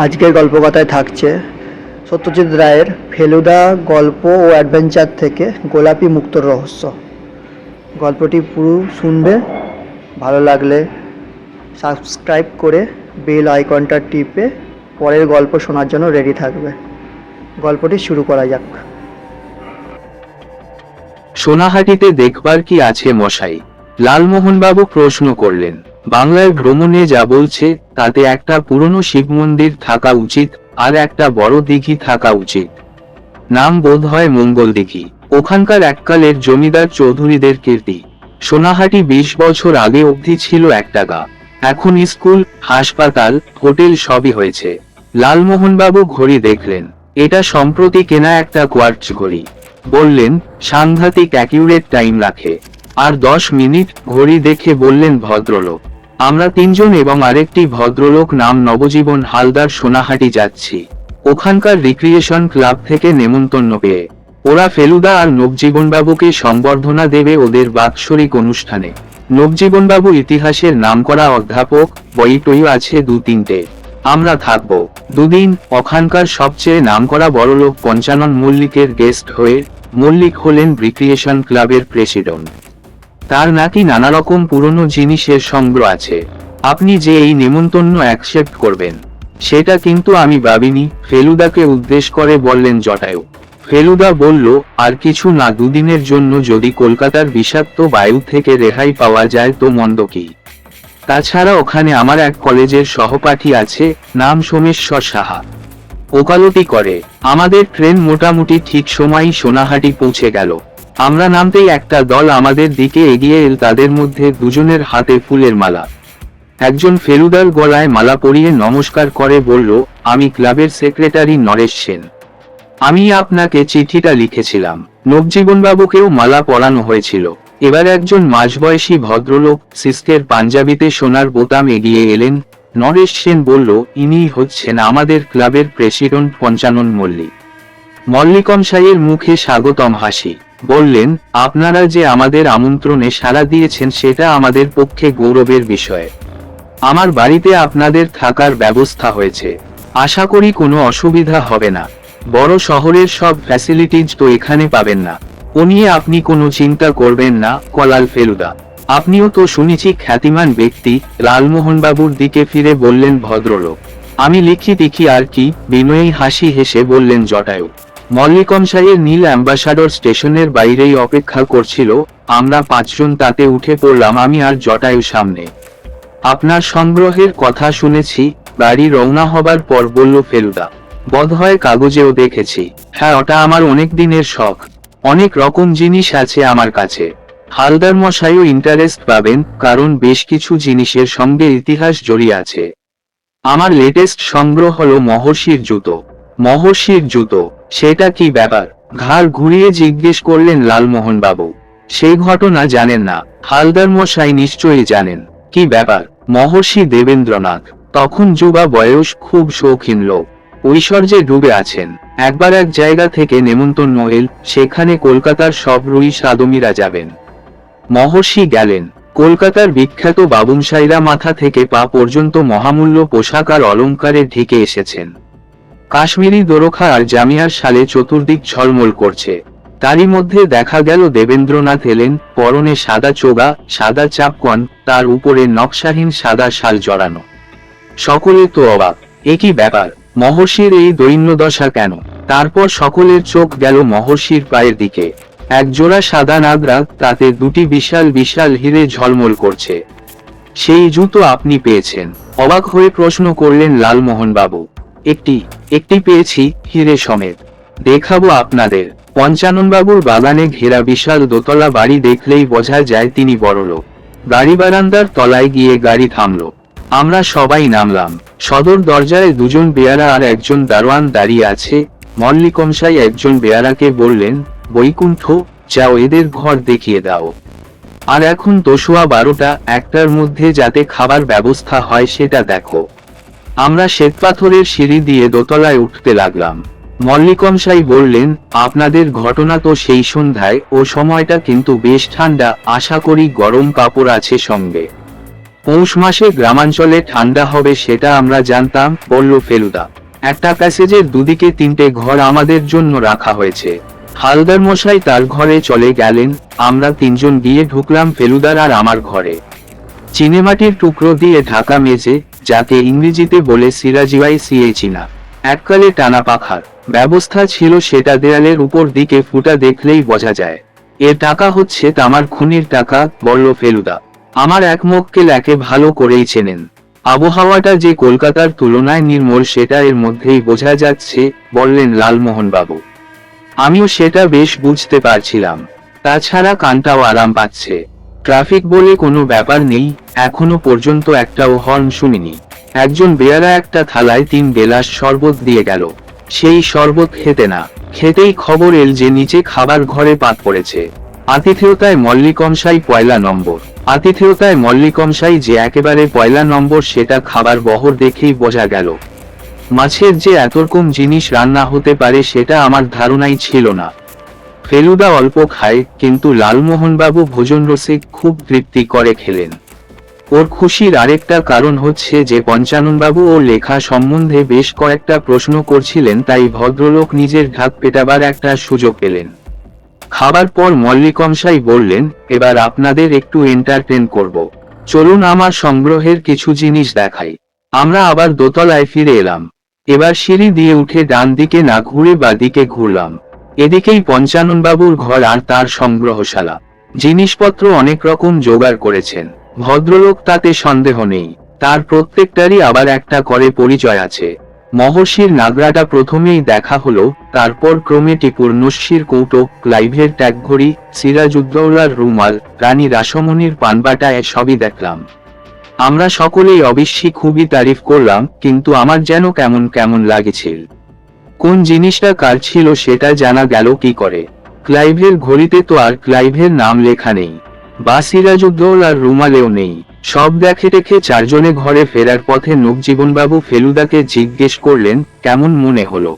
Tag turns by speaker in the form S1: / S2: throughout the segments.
S1: আজকের গল্পকথায় থাকছে সত্যজিৎ রায়ের ফেলুদা গল্প ও অ্যাডভেঞ্চার থেকে গোলাপি মুক্তোর রহস্য। গল্পটি পুরো শুনবে, ভালো লাগলে সাবস্ক্রাইব করে বেল আইকনটা টিপে পরের গল্প শোনার জন্য রেডি থাকবে। গল্পটি শুরু করা যাক।
S2: সোনাহাটিতে দেখবার কি আছে মশাই? লালমোহনবাবু প্রশ্ন করলেন। বাংলায় ভ্রমণে যা বলছে তাতে একটা পুরনো শিব মন্দির থাকা উচিত, আর একটা বড় দিঘি থাকা উচিত। নাম বোধ হয় মঙ্গল দিঘি। ওখানকার এককালের জমিদার চৌধুরীদের কীর্তি। সোনাহাটি 20 বছর আগে অবধি ছিল একটা গা। এখন স্কুল, হাসপাতাল, হোটেল সবই হয়েছে। লালমোহনবাবু ঘড়ি দেখলেন। এটা সম্প্রতি কেনা একটা কোয়ার্টজ ঘড়ি। বললেন, সাংঘাতিক অ্যাকিউরেট টাইম রাখে। আর 10 মিনিট ঘড়ি দেখে বললেন, ভদ্রলোক, আমরা 3 জন এবং আরেকটি ভদ্রলোক নাম নবজীবন হালদার সোনাহাটি যাচ্ছি। ওখানকার রিক্রিয়েশন ক্লাব থেকে নেমন্তন্ন পেয়ে। ওরা ফেলুদা আর নবজীবনবাবুকে সংবর্ধনা দেবে ওদের বাৎসরিক অনুষ্ঠানে। নবজীবনবাবু ইতিহাসের নামকরা অধ্যাপক, বই টই আছে 2-3টে। আমরা থাকবো 2 দিন। ওখানকার সবচেয়ে নামকরা বড়লোক পঞ্চানন মল্লিকের গেস্ট হয়ে। মল্লিক হলেন রিক্রিয়েশন ক্লাবের প্রেসিডেন্ট। তার নাকি নানারকম পুরনো জিনিসের সংগ্রহ আছে। আপনি যে এই নেমন্তন্ন অ্যাকসেপ্ট করবেন সেটা কিন্তু আমি ভাবিনি, ফেলুদাকে উদ্দেশ্য করে বললেন জটায়ু। ফেলুদা বলল, আর কিছু না, 2 দিনের জন্য যদি কলকাতার বিষাক্ত বায়ু থেকে রেহাই পাওয়া যায় তো মন্দ কি। তাছাড়া ওখানে আমার এক কলেজের সহপাঠী আছে, নাম সোমেশ্বর সাহা। ওকালতি করে। আমাদের ট্রেন মোটামুটি ঠিক সময়ই সোনাহাটি পৌঁছে গেল। আমরা নামতেই একটা দল আমাদের দিকে এগিয়ে এল, তাদের মধ্যে 2 জনের হাতে ফুলের মালা। একজন ফেলুদার গলায় মালা পরিয়ে নমস্কার করে বলল, আমি ক্লাবের সেক্রেটারি নরেশ সেন। আমি আপনাকে চিঠিটা লিখেছিলাম। নবজীবনবাবুকেও মালা পরানো হয়েছিল। এবার একজন মাঝবয়সী ভদ্রলোক সিস্কের পাঞ্জাবিতে সোনার বোতাম এগিয়ে এলেন। নরেশ সেন বলল, ইনিই হচ্ছেন আমাদের ক্লাবের প্রেসিডেন্ট পঞ্চানন মল্লিক। মল্লিকমশাইয়ের মুখে স্বাগতম হাসি। বললেন, আপনারা যে আমাদের আমন্ত্রণে সাড়া দিয়েছেন সেটা আমাদের পক্ষে গৌরবের বিষয়। আমার বাড়িতে আপনাদের থাকার ব্যবস্থা হয়েছে। আশা করি কোনো অসুবিধা হবে না। বড় শহরের সব ফ্যাসিলিটিজ তো এখানে পাবেন না। ও নিয়ে আপনি কোনো চিন্তা করবেন না, কলাল ফেলুদা। আপনিও তো শুনেছি খ্যাতিমান ব্যক্তি। লালমোহনবাবুর দিকে ফিরে বললেন ভদ্রলোক, আমি লিখি টিখি আর কি। বিনয়ী হাসি হেসে বললেন জটায়ু। মল্লিকমশাইয়ের নীল অ্যাম্বাসাডর স্টেশনের বাইরেই অপেক্ষা করছিল। আমরা 5 জন তাতে উঠে পড়লাম, আমি আর জটায়ু সামনে। আপনার সংগ্রহের কথা শুনেছি। বাড়ি রওনা হবার পর বলল ফেলুদা, বোধহয় কাগজেও দেখেছি। হ্যাঁ, ওটা আমার অনেক দিনের শখ। অনেক রকম জিনিস আছে আমার কাছে। হালদার মশাইও ইন্টারেস্ট পাবেন, কারণ বেশ কিছু জিনিসের সঙ্গে ইতিহাস জড়িয়ে আছে। আমার লেটেস্ট সংগ্রহ হলো মহর্ষির জুতো। মহর্ষির জুতো? সেটা কি ব্যাপার? ঘাড় ঘুরিয়ে জিজ্ঞেস করলেন লালমোহনবাবু। সেই ঘটনা জানেন না? হালদার মশাই নিশ্চয়ই জানেন। কি ব্যাপার? মহর্ষি দেবেন্দ্রনাথ তখন যুবা বয়স, খুব শৌখিন লোক, ঐশ্বর্যে ডুবে আছেন। একবার এক জায়গা থেকে নেমন্তন্ন এল, সেখানে কলকাতার সব রুই সাদমিরা যাবেন। মহর্ষি গেলেন। কলকাতার বিখ্যাত বাবুনশাইরা মাথা থেকে পা পর্যন্ত মহামূল্য পোশাক আর অলঙ্কারে ঢেকে এসেছেন। কাশ্মীরি দোরখা আর জামিয়ার শালে চতুর্দিক ঝলমল করছে। তারই মধ্যে দেখা গেল দেবেন্দ্রনাথ এলেন, পরনে সাদা চোগা, সাদা চাপকন, তার উপরে নকশাহীন সাদা শাল জড়ানো। সকলে তো অবাক, এ কি ব্যাপার? মহর্ষির এই দৈন্যদশা কেন? তারপর সকলের চোখ গেল মহর্ষির পায়ের দিকে। এক জোড়া সাদা নাগরা, তাতে 2টি বিশাল বিশাল হিরে ঝলমল করছে। সেই জুতো আপনি পেয়েছেন? অবাক হয়ে প্রশ্ন করলেন লালমোহনবাবু। একটি পেয়েছি, হিরে সমেত। দেখাবো আপনাদের। পঞ্চাননবাবুর বাগানে ঘেরা বিশাল দোতলা বাড়ি দেখলেই বোঝা যায় তিনি বড়লোক। গাড়ি বারান্দার তলায় গিয়ে গাড়ি থামল। আমরা সবাই নামলাম। সদর দরজায় 2 জন বেয়ারা আর একজন দারোয়ান দাঁড়িয়ে আছে। মল্লিকমশাই একজন বেয়ারাকে বললেন, বৈকুণ্ঠ, যাও এদের ঘর দেখিয়ে দাও। আর এখন তো সোয়া 12টা, 1টার মধ্যে যাতে খাবার ব্যবস্থা হয় সেটা দেখো। আমরা শ্বেতপাথরের সিঁড়ি দিয়ে দোতলায় উঠতে লাগলাম। মল্লিকমশাই বললেন, আপনাদের ঘটনা তো সেই সন্ধ্যায়, ও সময়টা কিন্তু বেশ ঠান্ডা, আশা করি গরম কাপড় আছে সঙ্গে। পৌষ মাসে গ্রামাঞ্চলে ঠান্ডা হবে সেটা আমরা জানতাম, বলল ফেলুদা। একটা প্যাসেজের দুদিকে 3টে ঘর আমাদের জন্য রাখা হয়েছে। হালদার মশাই তার ঘরে চলে গেলেন, আমরা 3জন গিয়ে ঢুকলাম ফেলুদার আর আমার ঘরে। চিনেমাটির টুকরো দিয়ে ঢাকা মেঝে, যাকে ইংরেজিতে বলে সিরাজিওয়াইসিএচিনা। এককালে টানা পাখার ব্যবস্থা ছিল, সেটা দেয়ালের উপর দিকে ফুটা দেখলেই বোঝা যায়। এর টাকা হচ্ছে তামার খুনির টাকা, বলল ফেলুদা। আমার এক মক্কেল একে ভালো করেই চেনেন। আবহাওয়াটা যে কলকাতার তুলনায় নির্মল সেটা এর মধ্যেই বোঝা যাচ্ছে, বললেন লালমোহনবাবু। আমিও সেটা বেশ বুঝতে পারছিলাম। তাছাড়া কানটাও আরাম পাচ্ছে। ট্রাফিক বলে কোনো ব্যাপার নেই, এখনো পর্যন্ত একটাও হর্ন শুনিনি। একজন বেয়ারা একটা থালায় 3 গেলাস শরবত দিয়ে গেল। সেই শরবত খেতে না খেতেই খবর এল যে নিচে খাবার ঘরে পাত পড়েছে। আতিথেয়তায় মল্লিকমশাই পয়লা নম্বর। আতিথেয়তায় মল্লিকমশাই যে একেবারে পয়লা নম্বর সেটা খাবার বহর দেখেই বোঝা গেল। মাছের যে এতরকম জিনিস রান্না হতে পারে সেটা আমার ধারণাই ছিল না। ফেলুদা অল্প খায়, কিন্তু লালমোহনবাবু ভোজন রসিক, খুব তৃপ্তি করে খেলেন। ওর খুশির আরেকটা কারণ হচ্ছে যে পঞ্চাননবাবু ওর লেখা সম্বন্ধে বেশ কয়েকটা প্রশ্ন করছিলেন, তাই ভদ্রলোক নিজের ঢাক পেটাবার একটা সুযোগ পেলেন। খাবার পর মল্লিকমশাই বললেন, এবার আপনাদের একটু এন্টারটেন করব। চলুন আমার সংগ্রহের কিছু জিনিস দেখাই। আমরা আবার দোতলায় ফিরে এলাম। এবার সিঁড়ি দিয়ে উঠে ডান দিকে না ঘুরে বা দিকে ঘুরলাম। এদিকেই পঞ্চাননবাবুর ঘর আর তার সংগ্রহশালা। জিনিসপত্র অনেক রকম জোগাড় করেছেন ভদ্রলোক, তাতে সন্দেহ নেই। তার প্রত্যেকটারই আবার একটা করে পরিচয় আছে। মহর্ষির নাগরাটা প্রথমেই দেখা হলো, তারপর ক্রমে টিপুর নস্যির কৌটো, ক্লাইভের ট্যাগঘড়ি, সিরাজউদ্দৌলার রুমাল, রানী রাসমণির পানবাটা, সবই দেখলাম। আমরা সকলেই অবশ্যই খুবই তারিফ করলাম, কিন্তু আমার যেন কেমন কেমন লাগছিল। কোন জিনিসটা কার ছিল সেটা জানা গেল কি করে? ক্লাইভের ঘড়িতে তো আর ক্লাইভের নাম লেখা নেই, বা সিরাজউদ্দৌলার রুমালেও নেই। সব দেখে টেখে 4 জনে ঘরে ফেরার পথে নবজীবনবাবু ফেলুদাকে জিজ্ঞেস করলেন, কেমন মনে হলো?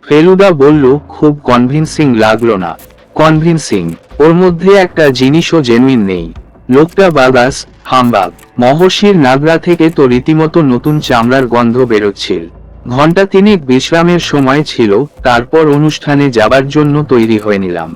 S2: ফেলুদা বলল, খুব কনভিন্সিং লাগলো না। কনভিন্সিং? ওর মধ্যে একটা জিনিসও জেনুইন নেই। লোকটা বাগাস, হামবাগ। মহর্ষির নাগরা থেকে তো রীতিমতো নতুন চামড়ার গন্ধ বেরোচ্ছিল। ঘন্টা 3 বিশ্রামের সময় ছিল, তারপর অনুষ্ঠানে যাবার জন্য তৈরি হয়ে নিলাম।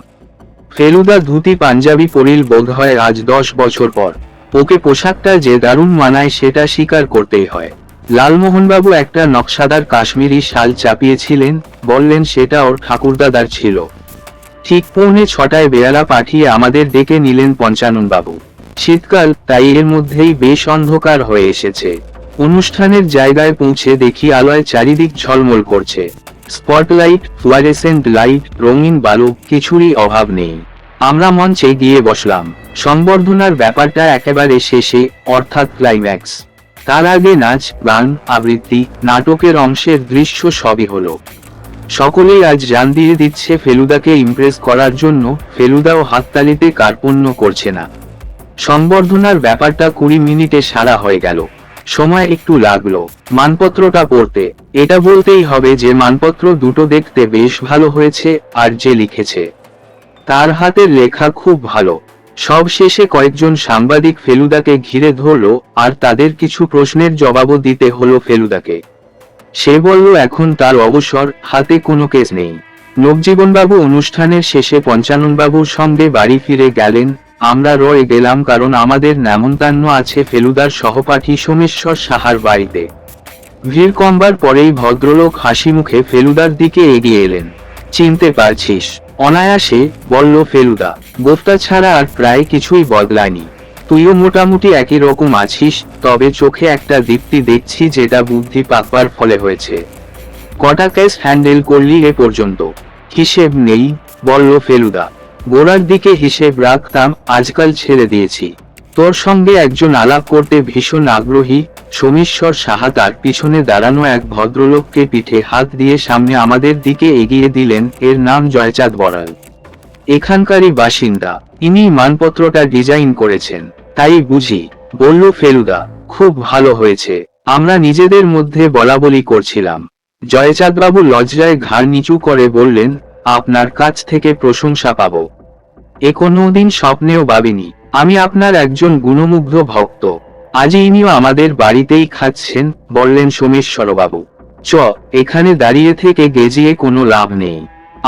S2: ফেলুদা ধুতি পাঞ্জাবি পরিল বোধহয় আজ 10 বছর পর। ওকে পোশাকটা যে দারুণ মানায় সেটা স্বীকার করতেই হয়। লালমোহনবাবু একটা নকশাদার কাশ্মীরি শাল চাপিয়েছিলেন, বললেন সেটা ওর ঠাকুরদাদার ছিল। ঠিক 6:45 বেয়ারা পাঠিয়ে আমাদের ডেকে নিলেন পঞ্চাননবাবু। শীতকাল, তাই এর মধ্যেই বেশ অন্ধকার হয়ে এসেছে। অনুষ্ঠানের জায়গায় পৌঁছে দেখি আলোয় চারিদিক ঝলমল করছে। স্পটলাইট, ফ্লুয়ারেসেন্ট লাইট, রঙিন বালু, কিছুরই অভাব নেই। আমরা মঞ্চে গিয়ে বসলাম। সংবর্ধনার ব্যাপারটা একেবারে শেষে, অর্থাৎ ক্লাইম্যাক্স। তার আগে নাচ, গান, আবৃত্তি, নাটকের অংশের দৃশ্য সবই হলো। সকলেই আজ জান দিয়ে দিচ্ছে ফেলুদাকে ইমপ্রেস করার জন্য। ফেলুদাও হাততালিতে কার্পণ্য করছে না। সংবর্ধনার ব্যাপারটা 20 মিনিটে সারা হয়ে গেল। সময় একটু লাগলো মানপত্রটা পড়তে। এটা বলতেই হবে যে মানপত্র দুটো দেখতে বেশ ভালো হয়েছে, আর যে লিখেছে তার হাতের লেখা খুব ভালো। সব শেষে কয়েকজন সাংবাদিক ফেলুদাকে ঘিরে ধরলো, আর তাদের কিছু প্রশ্নের জবাবও দিতে হলো ফেলুদাকে। সে বলল এখন তার অবসর, হাতে কোনো কেস নেই। নবজীবনবাবু অনুষ্ঠানের শেষে পঞ্চাননবাবুর সঙ্গে বাড়ি ফিরে গেলেন। আমরা রয়ে গেলাম, কারণ আমাদের নেমন্ত্রণ আছে ফেলুদার সহপাঠী সোমেশ্বর সাহার বাড়িতে। ভিড় কমবার পরেই ভদ্রলোক হাসি মুখে ফেলুদার দিকে এগিয়ে এলেন। চিনতে পারছিস? অনায়াসে, বলল ফেলুদা। গোফটা ছাড়া আর প্রায় কিছুই বদলায়নি। তুইও মোটামুটি একই রকম আছিস, তবে চোখে একটা দীপ্তি দেখছি, যেটা বুদ্ধি পাকবার ফলে হয়েছে। কটা কেস হ্যান্ডেল করলি এ পর্যন্ত? হিসেব নেই, বলল ফেলুদা। গোড়ার দিকে হিসেব রাখতাম, আজকাল ছেড়ে দিয়েছি। তোর সঙ্গে একজন আলাপ করতে ভীষণ আগ্রহী। সোমেশ্বর সাহা তার পিছনে দাঁড়ানো এক ভদ্রলোককে পিঠে হাত দিয়ে সামনে আমাদের দিকে এগিয়ে দিলেন। এর নাম জয়চাঁদ বড়াল, এখানকারই বাসিন্দা। ইনি মানপত্রটা ডিজাইন করেছেন। তাই বুঝি, বলল ফেলুদা। খুব ভালো হয়েছে। আমরা নিজেদের মধ্যে বলাবলি করছিলাম। জয়চাঁদবাবু লজ্জায় ঘাড় নিচু করে বললেন, আপনার কাছ থেকে প্রশংসা পাব এ কোনোদিন স্বপ্নেও ভাবিনি। আমি আপনার একজন গুণমুগ্ধ ভক্ত। আজ ইনিও আমাদের বাড়িতেই খাচ্ছেন, বললেন সোমেশ্বরবাবু। এখানে দাঁড়িয়ে থেকে গেজিয়ে কোনো লাভ নেই।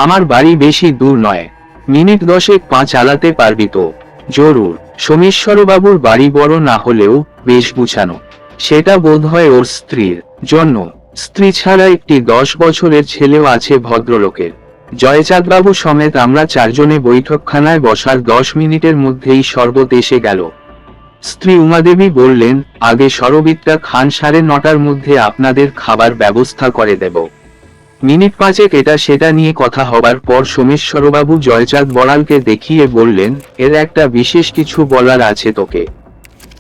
S2: আমার বাড়ি বেশি দূর নয়, মিনিট 10 পা চালাতে পারবি তো? জরুর। সোমেশ্বরবাবুর বাড়ি বড় না হলেও বেশ গুছানো। সেটা বোধ হয় ওর স্ত্রীর জন্য। স্ত্রী ছাড়া একটি 10 বছরের ছেলেও আছে ভদ্রলোকের। জয়চাঁদবাবু সমেত আমরা 4 জনে বৈঠকখানায় বসার 10 মিনিটের মধ্যেই শরবত এসে গেল। স্ত্রী উমাদেবী বললেন, আগে সরবিতটা খান, 9:30টার মধ্যে আপনাদের খাবার ব্যবস্থা করে দেব। মিনিট 5 এটা সেটা নিয়ে কথা হবার পর সোমেশ্বরবাবু জয়চাঁদ বড়ালকে দেখিয়ে বললেন, এর একটা বিশেষ কিছু বলার আছে তোকে।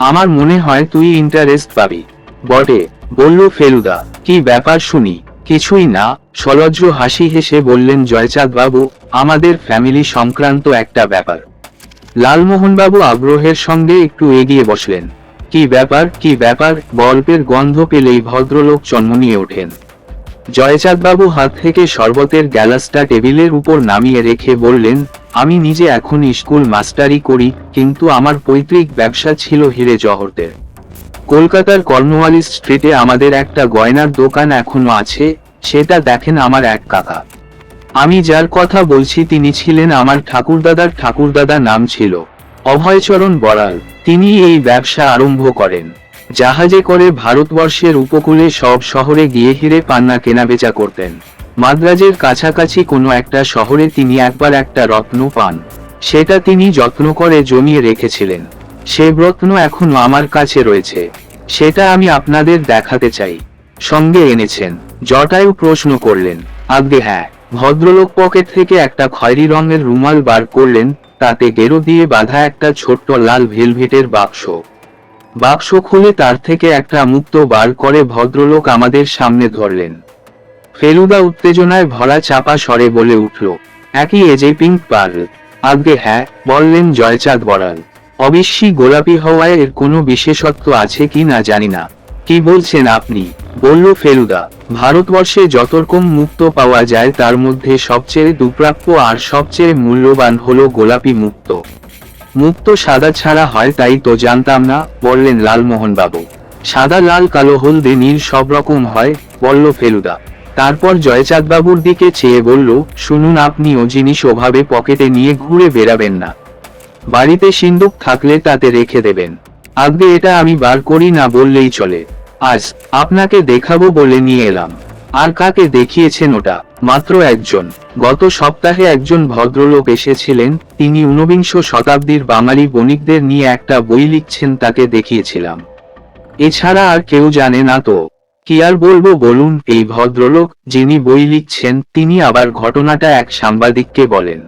S2: আমার মনে হয় তুই ইন্টারেস্ট পাবি। বটে, বলল ফেলুদা। কি ব্যাপার শুনি? কিছুই না, সলজ্জ হাসি হেসে বললেন জয়চাঁদ বাবু, আমাদের ফ্যামিলি সংক্রান্ত একটা ব্যাপার। লালমোহনবাবু আগ্রহের সঙ্গে একটু এগিয়ে বসলেন। কি ব্যাপার, কি ব্যাপার? গল্পের গন্ধ পেলেই ভদ্রলোক চন্মনিয়ে ওঠেন। জয়চাঁদবাবু হাত থেকে শরবতের গ্যালাসটা টেবিলের উপর নামিয়ে রেখে বললেন, আমি নিজে এখন স্কুল মাস্টারি করি, কিন্তু আমার পৈতৃক ব্যবসা ছিল হিরে জহরতের। কলকাতার কর্নওয়ালিস স্ট্রিটে আমাদের একটা গয়নার দোকান এখনো আছে, সেটা দেখেন আমার এক কাকা। আমি যার কথা বলছি তিনি ছিলেন আমার ঠাকুরদাদার নাম ছিল অভয়চরণ বড়াল। তিনি এই ব্যবসা আরম্ভ করেন। জাহাজে করে ভারতবর্ষের উপকূলে সব শহরে গিয়ে হিরে পান্না কেনাবেচা করতেন। মাদ্রাজের কাছাকাছি কোনো একটা শহরে তিনি একবার একটা রত্ন পান। সেটা তিনি যত্ন করে জমিয়ে রেখেছিলেন। সে রত্ন এখনো আমার কাছে রয়েছে। সেটা আমি আপনাদের দেখাতে চাই। সঙ্গে এনেছেন? জটায়ু প্রশ্ন করলেন। আজ্ঞে হ্যাঁ। ভদ্রলোক পকেট থেকে একটা খয়েরি রঙের রুমাল বার করলেন, তাতে গেরো দিয়ে বাঁধা একটা ছোট্ট লাল ভেলভেটের বাক্স। বাক্স খুলে তার থেকে একটা মুক্তো বার করে ভদ্রলোক আমাদের সামনে ধরলেন। ফেলুদা উত্তেজনায় ভরা চাপা স্বরে বলে উঠল, একই এজে পিঙ্ক পার্ল? আজ্ঞে হ্যাঁ, বললেন জয়চাঁদ বড়াল। অবশ্যই গোলাপি হওয়ায় এর কোনো বিশেষত্ব আছে কি না জানি না। কি বলছেন আপনি? বলল ফেলুদা। ভারতবর্ষে যত রকম মুক্তো পাওয়া যায় তার মধ্যে সবচেয়ে দুপ্রাপ্য আর সবচেয়ে মূল্যবান হলো গোলাপি মুক্তো। মুক্তো সাদা ছাড়া হয় তাই তো জানতাম না, বললেন লালমোহনবাবু। সাদা, লাল, কালো, হলদে, নীল সব রকম হয়, বলল ফেলুদা। তারপর জয়চাঁদবাবুর দিকে চেয়ে বলল, শুনুন, আপনি ও জিনিস ওভাবে পকেটে নিয়ে ঘুরে বেড়াবেন না। বাড়িতে সিন্দুক থাকলে তাতে রেখে দেবেন। আগে এটা আমি বার করি না বললেই চলে। আজ আপনাকে দেখাবো বলে নিয়ে এলাম। আর কাকে দেখিয়েছেন ওটা? মাত্র একজন। গত সপ্তাহে একজন ভদ্রলোক এসেছিলেন, তিনি 19 শতাব্দীর বাঙালি বণিকদের নিয়ে একটা বই লিখছেন, তাকে দেখিয়েছিলাম। এছাড়া আর কেউ জানে না তো। কি আর বলবো বলুন? এই ভদ্রলোক যিনি বই লিখছেন তিনি আবার ঘটনাটা এক সাংবাদিককে বলেন।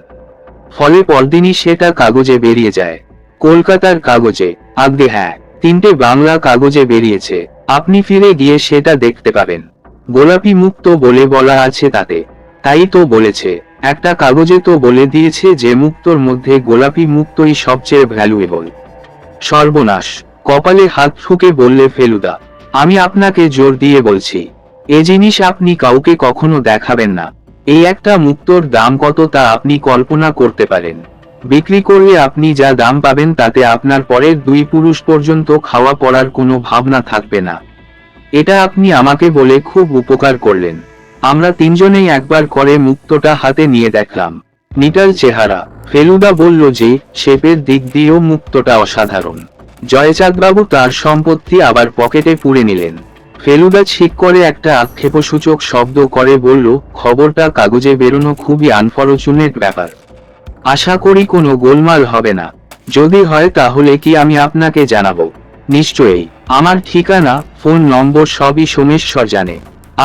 S2: ফলে পরদিনই সেটা কাগজে বেরিয়ে যায়। কলকাতার কাগজে? আজ্ঞে হ্যাঁ, 3টে বাংলা কাগজে বেরিয়েছে। আপনি ফিরে গিয়ে সেটা দেখতে পাবেন। গোলাপি মুক্তো বলে বলা আছে তাতে। তাই তো বলেছে। একটা কাগজে তো বলে দিয়েছে যে মুক্তোর মধ্যে গোলাপি মুক্তোই সবচেয়ে ভ্যালুয়েবল। সর্বনাশ! কপালে হাত ঠুকে বললে ফেলুদা। আমি আপনাকে জোর দিয়ে বলছি, এ জিনিস আপনি কাউকে কখনো দেখাবেন না। এই একটা মুক্তোর দাম কত তা আপনি কল্পনা করতে পারেন? বিক্রি করলে আপনি যা দাম পাবেন তাতে আপনার পরের 2 পুরুষ পর্যন্ত খাওয়া পড়ার কোনো ভাবনা থাকবে না। এটা আপনি আমাকে বলে খুব উপকার করলেন। আমরা 3 জনেই একবার করে মুক্তোটা হাতে নিয়ে দেখলাম। নিটাল চেহারা। ফেলুদা বলল যে শেপের দিক দিয়েও মুক্তোটা অসাধারণ। জয়চাঁদবাবু তার সম্পত্তি আবার পকেটে পুরে নিলেন। ফেলুদা ছিক করে একটা আক্ষেপসূচক শব্দ করে বলল, খবরটা কাগজে বেরোনো খুবই আনফরচুনেট ব্যাপার। আশা করি কোনো গোলমাল হবে না। যদি হয় তাহলে কি আমি আপনাকে জানাবো? নিশ্চয়ই। আমার ঠিকানা, ফোন নম্বর সবই সোমেশ্বর জানে।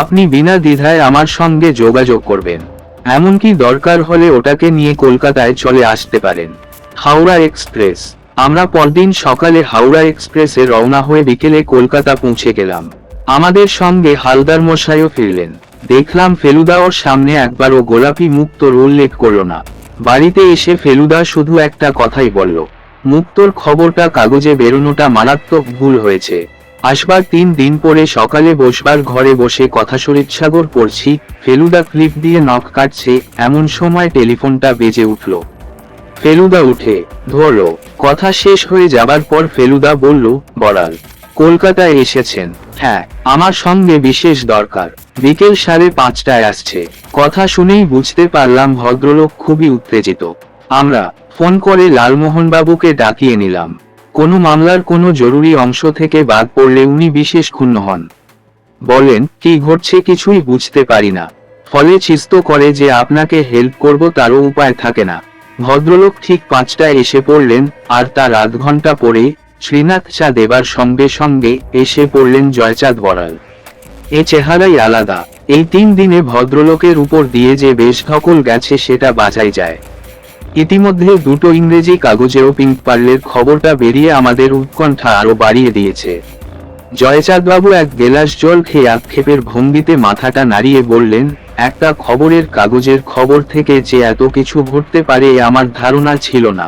S2: আপনি বিনা দ্বিধায় আমার সঙ্গে যোগাযোগ করবেন। এমনকি দরকার হলে ওটাকে নিয়ে কলকাতায় চলে আসতে পারেন। হাওড়া এক্সপ্রেস। আমরা পরদিন সকালে হাওড়া এক্সপ্রেসে রওনা হয়ে বিকেলে কলকাতা পৌঁছে গেলাম। আমাদের সঙ্গে হালদার মশাইও ফিরলেন। দেখলাম ফেলুদা ওর সামনে একবারও গোলাপি মুক্তোর উল্লেখ করল না। বাড়িতে এসে ফেলুদা শুধু একটা কথাই বলল, মুক্তোর খবরটা কাগজে বেরোনোটা মারাত্মক ভুল হয়েছে। আসবার 3 দিন পরে সকালে বসবার ঘরে বসে কথা শরীরসাগর পড়ছি, ফেলুদা ক্লিপ দিয়ে নখ কাটছে, এমন সময় টেলিফোনটা বেজে উঠল। ফেলুদা উঠে ধরল। কথা শেষ হয়ে যাবার পর ফেলুদা বলল, বড়াল, কলকাতায় এসেছেন? হ্যাঁ, আমার সঙ্গে বিশেষ দরকার। বিকেল 5:30টায় আসছে। কথা শুনেই বুঝতে পারলাম ভদ্রলোক খুবই উত্তেজিত। আমরা ফোন করে লালমোহনবাবুকে ডাকিয়ে নিলাম। কোনো মামলার কোনো জরুরি অংশ থেকে বাদ পড়লে উনি বিশেষ ক্ষুণ্ণ হন। বলেন, কি ঘটছে কিছুই বুঝতে পারি না। ফলে চিস্ত করে যে আপনাকে হেল্প করব তারও উপায় থাকে না। ভদ্রলোক ঠিক 5টায় এসে পড়লেন, আর তার আধ ঘন্টা পরে শ্রীনাথ চা দেবার সঙ্গে সঙ্গে এসে পড়লেন জয়চাঁদ বড়াল। এ চেহারাই আলাদা। এই 3 দিনে ভদ্রলোকের উপর দিয়ে যে বেশ ধকল গেছে সেটা বাজাই যায়। ইতিমধ্যে 2টো ইংরেজি কাগজেও পিঙ্ক পার্লের খবরটা বেরিয়ে আমাদের উৎকণ্ঠা আরো বাড়িয়ে দিয়েছে। জয়চাঁদবাবু এক গেলাস জল খেয়ে আক্ষেপের ভঙ্গিতে মাথাটা নাড়িয়ে বললেন, একটা খবরের কাগজের খবর থেকে যে এত কিছু ঘটতে পারে এ আমার ধারণা ছিল না।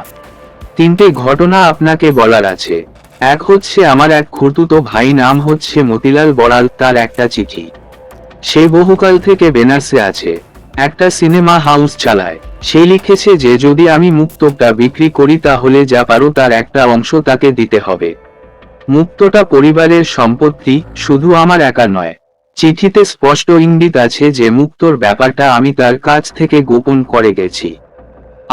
S2: 3টে ঘটনা আপনাকে বলার আছে। এক হচ্ছে আমার এক খুড়তুতো ভাই, নাম হচ্ছে মতিলাল বড়াল, তার একটা চিঠি। সে বহুকাল থেকে বেনারসে আছে, একটা সিনেমা হাউস চালায়। সে লিখেছে যে যদি আমি মুক্তোটা বিক্রি করি তাহলে যা পারো তার একটা অংশ তাকে দিতে হবে। মুক্তোটা পরিবারের সম্পত্তি, শুধু আমার একার নয়। চিঠিতে স্পষ্ট ইঙ্গিত আছে যে মুক্তোর ব্যাপারটা আমি তার কাছ থেকে গোপন করে গেছি।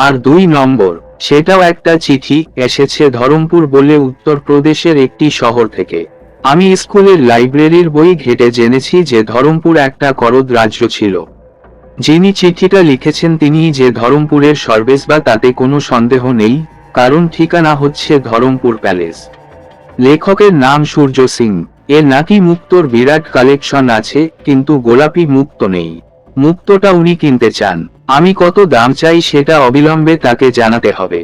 S2: আর 2 নম্বর, সেটাও একটা চিঠি, এসেছে ধরমপুর বলে উত্তরপ্রদেশের একটি শহর থেকে। আমি স্কুলের লাইব্রেরির বই ঘেটে জেনেছি যে ধরমপুর একটা করদ রাজ্য ছিল। যিনি চিঠিটা লিখেছেন তিনিই যে ধরমপুরের সর্বেসবা তাতে কোনো সন্দেহ নেই, কারণ ঠিকানা হচ্ছে ধরমপুর প্যালেস। লেখকের নাম সূর্য সিং। এর নাকি মুক্তোর বিরাট কালেকশন আছে, কিন্তু গোলাপি মুক্তো নেই। মুক্তোটা উনি কিনতে চান। আমি কত দাম চাই সেটা অবিলম্বে তাকে জানাতে হবে।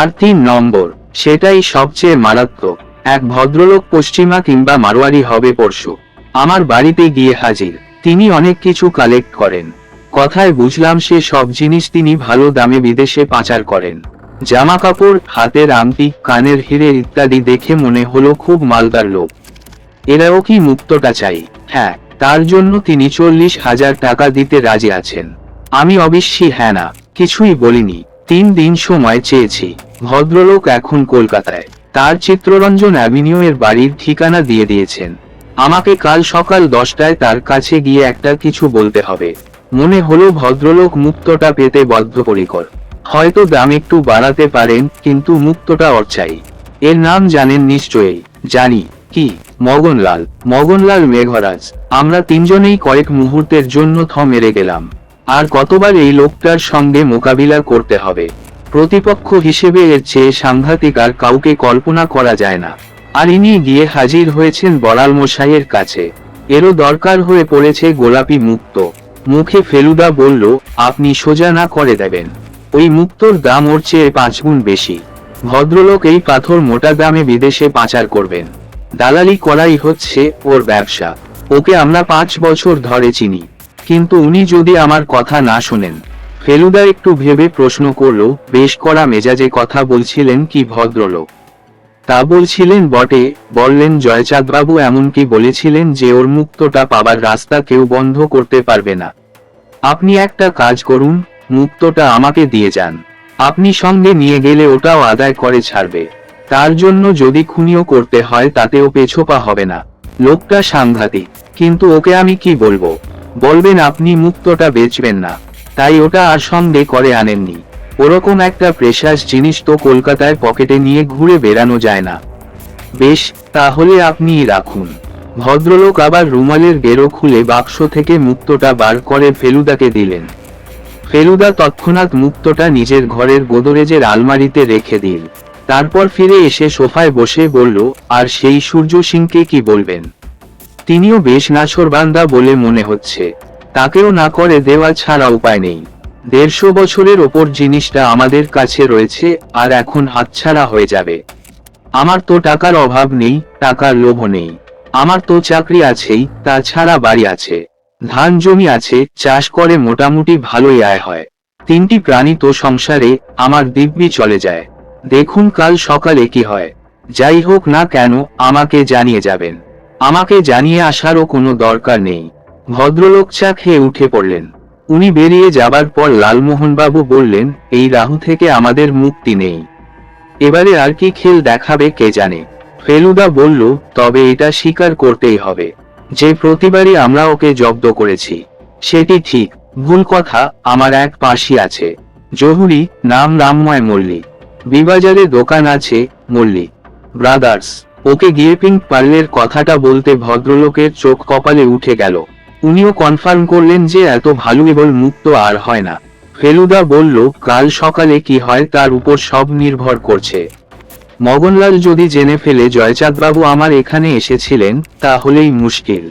S2: আর 3 নম্বর, সেটাই সবচেয়ে মারাত্মক, এক ভদ্রলোক পশ্চিমা কিংবা মারোয়ারি হবে পরশু আমার বাড়িতে গিয়ে হাজির। তিনি অনেক কিছু কালেক্ট করেন। কথায় বুঝলাম সে সব জিনিস তিনি ভালো দামে বিদেশে পাচার করেন। জামা কাপড়, হাতের আংটি, কানের হিরে ইত্যাদি দেখে মনে হলো খুব মালদার লোক। এরাও কি মুক্তোটা চাই? হ্যাঁ, তার জন্য তিনি 40,000 টাকা দিতে রাজি আছেন। আমি অবশ্যই হ্যাঁ না কিছুই বলিনি। 3 দিন সময় চেয়েছি। ভদ্রলোক এখন কলকাতায়, তার চিত্তরঞ্জন অ্যাভিনিউ এর বাড়ির ঠিকানা দিয়ে দিয়েছেন। আমাকে কাল সকাল 10টায় তার কাছে গিয়ে একটা কিছু বলতে হবে। মনে হলো ভদ্রলোক মুক্তোটা পেতে বদ্ধপরিকর। হয়তো দাম একটু বাড়াতে পারেন, কিন্তু মুক্তোটা ওর চাই। এর নাম জানেন নিশ্চয়ই? জানি। কি? মগনলাল। মগনলাল মেঘরাজ। আমরা 3 জনেই কয়েক মুহূর্তের জন্য মেরে গেলাম। আর কতবার এই লোকটার সঙ্গে মোকাবিলা করতে হবে। প্রতিপক্ষ হিসেবে এর চেয়ে সাংঘাতিক আর কাউকে কল্পনা করা যায় না। আর ইনি গিয়ে হাজির হয়েছেন বড়াল মশাইয়ের কাছে। এরও দরকার হয়ে পড়েছে গোলাপি মুক্তো। মুখে ফেলুদা বলল, আপনি সোজা না করে দেবেন। ওই মুক্তোর দাম ওর চেয়ে 5 গুণ বেশি। ভদ্রলোক এই পাথর মোটা দামে বিদেশে পাচার করবেন। দালালি করাই হচ্ছে ওর ব্যবসা। ওকে আমরা 5 বছর ধরে চিনি। কিন্তু উনি যদি আমার কথা না শোনেন। ফেলুদা একটু ভেবে প্রশ্ন করল, বেশ কড়া মেজাজে কথা বলছিলেন কি ভদ্রলোক? তা বলছিলেন বটে, বললেন জয়চাঁদবাবু এমনকি বলেছিলেন যে ওর মুক্তোটা পাবার রাস্তা কেউ বন্ধ করতে পারবে না। আপনি একটা কাজ করুন, মুক্তোটা আমাকে দিয়ে যান। আপনি সঙ্গে নিয়ে গেলে ওটাও আদায় করে ছাড়বে। তার জন্য যদি খুনিও করতে হয় তাতেও পেছোপা হবে না। লোকটা সাংঘাতিক, কিন্তু ওকে আমি কি বলবো? বলবেন আপনি মুক্তোটা বেচবেন না, তাই ওটা আর সঙ্গে করে আনেননি। ওরকম একটা প্রেশাস জিনিস তো কলকাতায় পকেটে নিয়ে ঘুরে বেড়ানো যায় না। বেশ, তাহলে আপনিই রাখুন। ভদ্রলোক আবার রুমালের গেরো খুলে বাক্স থেকে মুক্তোটা বার করে ফেলুদাকে দিলেন। ফেলুদা তৎক্ষণাৎ মুক্তোটা নিজের ঘরের গোদরেজের আলমারিতে রেখে দিল। তারপর ফিরে এসে সোফায় বসে বলল, আর সেই সূর্য সিংকে কি বলবেন? তিনিও বেশ নাছোড়বান্দা বলে মনে হচ্ছে। তাকেও না করে দেওয়া ছাড়া উপায় নেই। 150 বছরের ওপর জিনিসটা আমাদের কাছে রয়েছে, আর এখন হাতছাড়া হয়ে যাবে। আমার তো টাকার অভাব নেই, টাকার লোভ নেই। আমার তো চাকরি আছেই, তাছাড়া বাড়ি আছে, ধান জমি আছে, চাষ করে মোটামুটি ভালোই আয় হয়। 3টি প্রাণী তো সংসারে, আমার দিব্যি চলে যায়। দেখুন কাল সকালে কি হয়। যাই হোক না কেন, আমাকে জানিয়ে যাবেন। আমাকে জানিয়ে আসারও কোনো দরকার নেই। ভদ্রলোক চা খেয়ে উঠে পড়লেন। উনি বেরিয়ে যাবার পর লালমোহনবাবু বললেন, এই রাহু থেকে আমাদের মুক্তি নেই। এবারে আর কি খেল দেখাবে কে জানে। ফেলুদা বলল, তবে এটা স্বীকার করতেই হবে যে প্রতিবারই আমরা ওকে জব্দ করেছি। সেটি ঠিক, ভুল কথা। আমার এক পাশি আছে, জহুরি, নাম রামময় মল্লিক। বিবাজারে দোকান আছে, মল্লিক ব্রাদার্স। ওকে গিয়ে পিঙ্ক পার্লের কথাটা বলতে ভদ্রলোকের চোখ কপালে উঠে গেল। উনিও কনফার্ম করলেন যে এত ভালুয়েবল মুক্ত আর হয় না। ফেলুদা বলল, কাল সকালে কি হয় তার উপর সব নির্ভর করছে। মগনলাল যদি জেনে ফেলে জয়চাঁদবাবু আমার এখানে এসেছিলেন, তাহলেই মুশকিল।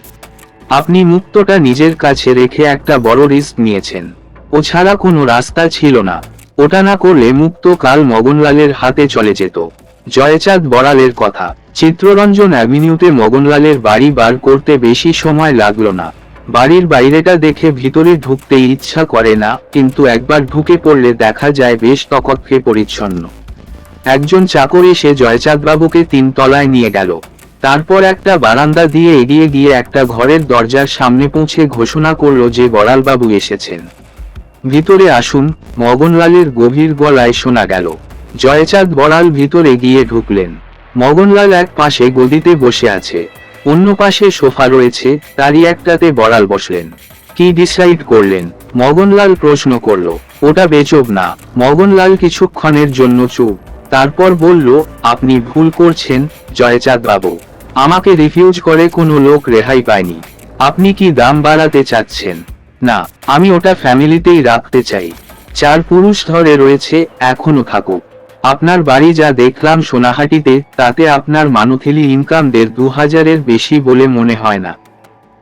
S2: আপনি মুক্তটা নিজের কাছে রেখে একটা বড় রিস্ক নিয়েছেন। ও ছাড়া কোনো রাস্তা ছিল না। ওটা না করলে মুক্ত কাল মগনলালের হাতে চলে যেত। জয়চাঁদ বড়ালের কথা। চিত্তরঞ্জন অ্যাভিনিউতে মগনলালের বাড়ি বার করতে বেশি সময় লাগলো না। বাড়ির বাইরেটা দেখে ভিতরে ঢুকতে ইচ্ছা করে না, কিন্তু একবার ঢুকে পড়লে দেখা যায় বেশ তকতকে পরিচ্ছন্ন। একজন চাকর এসে জয়চাঁদবাবুকে 3 তলায় নিয়ে গেল। তারপর একটা বারান্দা দিয়ে এগিয়ে গিয়ে একটা ঘরের দরজার সামনে পৌঁছে ঘোষণা করল যে বড়ালবাবু এসেছেন। ভিতরে আসুন, মগনলালের গভীর গলায় শোনা গেল। জয়চাঁদ বড়াল ভিতরে গিয়ে ঢুকলেন। মগনলাল এক পাশে গদিতে বসে আছে, অন্য পাশে সোফা রয়েছে, তারই একটাতে বড়াল বসলেন। কি ডিসাইড করলেন? মগনলাল প্রশ্ন করল। ওটা বেচব না। মগনলাল কিছুক্ষণের জন্য চুপ, তারপর বলল, আপনি ভুল করছেন জয়চাঁদ বাবু। আমাকে রিফিউজ করে কোনো লোক রেহাই পায়নি। আপনি কি দাম বাড়াতে চাচ্ছেন? না, আমি ওটা ফ্যামিলিতেই রাখতে চাই। 4 পুরুষ ধরে রয়েছে, এখনো থাকুক। আপনার বাড়ি যা দেখলাম সোনাহাটিতে, তাতে আপনার মান্থলি ইনকাম 1,500-2,000-এর বেশি বলে মনে হয় না।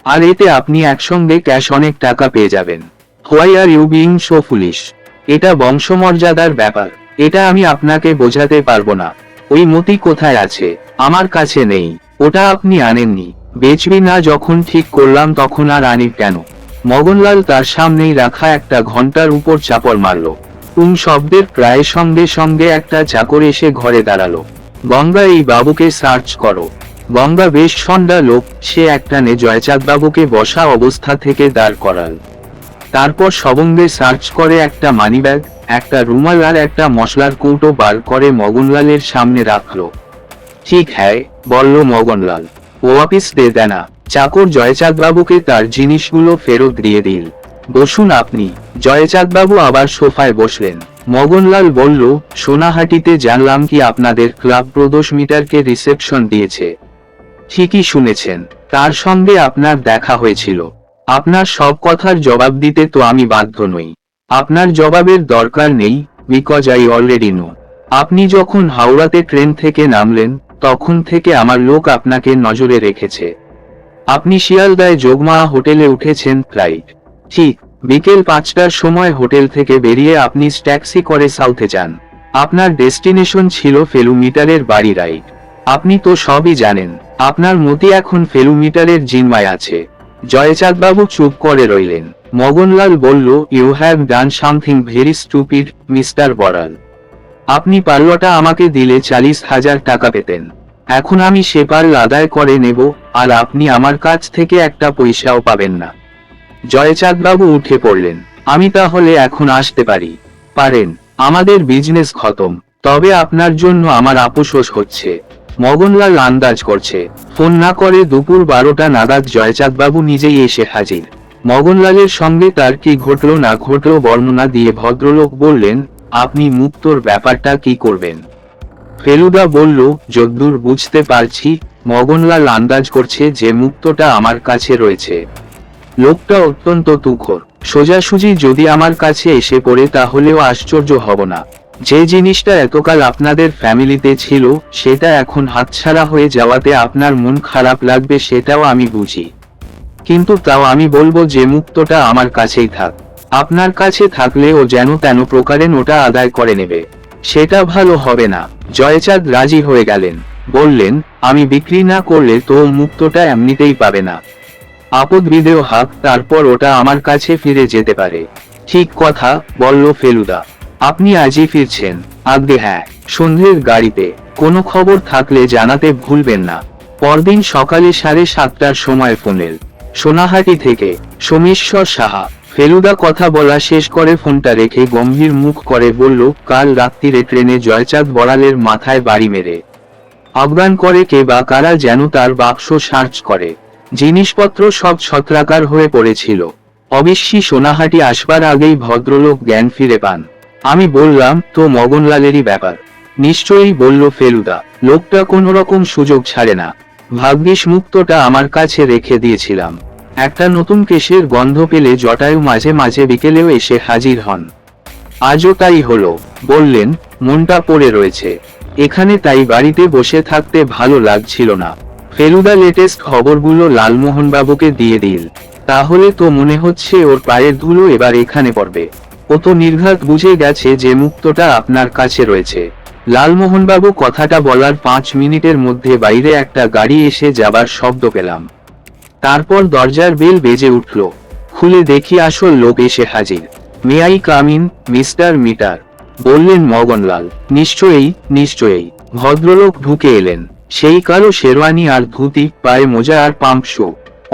S2: আর এতে আপনি একসঙ্গে ক্যাশ অনেক টাকা পেয়ে যাবেন। Why are you being so foolish? এটা বংশমর্যাদার ব্যাপার, এটা আমি আপনাকে বোঝাতে পারবো না। ওই মতি কোথায় আছে? আমার কাছে নেই। ওটা আপনি আনেননি। বেচবি না যখন ঠিক করলাম তখন আর আনি কেন? মগনলাল তার সামনেই রাখা একটা ঘন্টার উপর চাপড় মারল। শব্দের প্রায় সঙ্গে সঙ্গে একটা চাকর এসে ঘরে দাঁড়ালো। গঙ্গা, এই বাবুকে সার্চ করো। গঙ্গা বেশ সন্ডা লোক, সে একটানে জয়চাঁদবাবুকে বসা অবস্থা থেকে দাঁড় করাল। তারপর সবঙ্গে সার্চ করে একটা মানিব্যাগ, একটা রুমাল আর একটা মশলার কৌটো বার করে মগনলালের সামনে রাখলো। ঠিক হ্যায়, বলল মগনলাল। ও অফিস দে দেনা। চাকর জয়চাঁদবাবুকে তার জিনিসগুলো ফেরত দিয়ে দিল। বসুন আপনি। জয়চাঁদবাবু আবার সোফায় বসলেন। মগনলাল বলল, সোনাহাটিতে জানলাম কি আপনাদের ক্লাব প্রদোষ মিটারকে রিসেপশন দিয়েছে। ঠিকই শুনেছেন, তার সঙ্গে আপনার দেখা হয়েছিল। আপনার সব কথার জবাব দিতে তো আমি বাধ্য নই। আপনার জবাবের দরকার নেই, বিকজ আই অলরেডি নো। আপনি যখন হাওড়াতে ট্রেন থেকে নামলেন, তখন থেকে আমার লোক আপনাকে নজরে রেখেছে। আপনি শিয়ালদায় যোগমা হোটেলে উঠেছেন ফ্লাইট। ঠিক বিকেল 5টার সময় হোটেল থেকে বেরিয়ে আপনি ট্যাক্সি করে সাউথে যান। আপনার ডেস্টিনেশন ছিল ফেলুমিটারের বাড়ি রাইট। আপনি তো সবই জানেন। আপনার মতি এখন ফেলুমিটারের জিম্মায় আছে। জয়চাঁদবাবু চুপ করে রইলেন। মগনলাল বলল, you have done something very stupid, mister Boral. আপনি পার্লটা আমাকে দিলে 40,000 টাকা পেতেন। এখন আমি সে পার্ল আদায় করে নেব, আর আপনি আমার কাছ থেকে একটা পয়সাও পাবেন না। জয়চাঁদবাবু উঠে পড়লেন। আমি তাহলে এখন আসতে পারি? পারেন। আমাদের বিজনেস খতম। তবে আপনার জন্য আমার আপোষোষ হচ্ছে। মগনলাল আন্দাজ করছে। ফোন না করে দুপুর 12টা নাগাদ জয়চাঁদবাবু নিজেই এসে হাজির। মগনলালের সঙ্গে তার কি ঘটলো না ঘটলো বর্ণনা দিয়ে ভদ্রলোক বললেন, আপনি মুক্তর ব্যাপারটা কি করবেন? ফেলুদা বলল, যদ্দূর বুঝতে পারছি, মগনলাল আন্দাজ করছে যে মুক্তটা আমার কাছে রয়েছে। লোকটা অত্যন্ত তুখোর। সোজাসুজি যদি আমার কাছে এসে পড়ে তাহলেও আশ্চর্য হব না। যে জিনিসটা এতকাল আপনাদের ফ্যামিলিতে ছিল, সেটা এখন হাতছাড়া হয়ে যাওয়াতে আপনার মন খারাপ লাগবে, সেটাও আমি বুঝি। কিন্তু তাও আমি বলবো যে মুক্তটা আমার কাছেই থাক। আপনার কাছে থাকলে ও যেন তেন প্রকারে ওটা আদায় করে নেবে। সেটা ভালো হবে না। জয়চাঁদ রাজি হয়ে গেলেন। বললেন, আমি বিক্রি না করলে তো মুক্তটা এমনিতেই পাবে না। আপদ বিদেয় হাক, তারপর ওটা আমার কাছে ফিরে যেতে পারে। ঠিক কথা, বলল ফেলুদা। আপনি আজই ফিরছেন? আজ্ঞে হ্যাঁ, সন্ধ্যের গাড়িতে। কোনো খবর থাকলে জানাতে ভুলবেন না। পরদিন সকালে 7:30টার সময় ফোনেল। সোনাহাটি থেকে সোমেশ্বর সাহা। ফেলুদা কথা বলা শেষ করে ফোনটা রেখে গম্ভীর মুখ করে বলল, কাল রাত্রিরে ট্রেনে জয়চাঁদ বড়ালের মাথায় বাড়ি মেরে অজ্ঞান করে কে বা কারা যেন তার বাক্স সার্চ করে। জিনিসপত্র সব ছত্রাকার হয়ে পড়েছিল। অবশ্যই সোনাহাটি আসবার আগেই ভদ্রলোক জ্ঞান ফিরে পান। আমি বললাম, তো মগনলালেরই ব্যাপার। নিশ্চয়ই, বলল ফেলুদা। লোকটা কোনো রকম সুযোগ ছাড়ে না। ভাগ্যিস মুক্তটা আমার কাছে রেখে দিয়েছিলাম। একটা নতুন কেশের গন্ধ পেলে জটায়ু মাঝে মাঝে বিকেলেও এসে হাজির হন। আজও তাই হলো। বললেন, মনটা পড়ে রয়েছে এখানে, তাই বাড়িতে বসে থাকতে ভালো লাগছিল না। ফেলুদা লেটেস্ট খবরগুলো লালমোহনবাবুকে দিয়ে দিল। তাহলে তো মনে হচ্ছে ওর পায়ের ধুলো এবার এখানে পড়বে। ও তো নির্ঘাত বুঝে গেছে যে মুক্তটা আপনার কাছে রয়েছে। লালমোহনবাবু কথাটা বলার 5 মিনিটের মধ্যে বাইরে একটা গাড়ি এসে যাবার শব্দ পেলাম। তারপর দরজার বেল বেজে উঠল। খুলে দেখি আসল লোক এসে হাজির। May I come in, mister Mitter, বললেন মগনলাল। নিশ্চয়ই নিশ্চয়ই। ভদ্রলোক ঢুকে এলেন। সেই কালো শেরওয়ানি আর ধুতি, পায়ে মোজা আর পাম্প শু।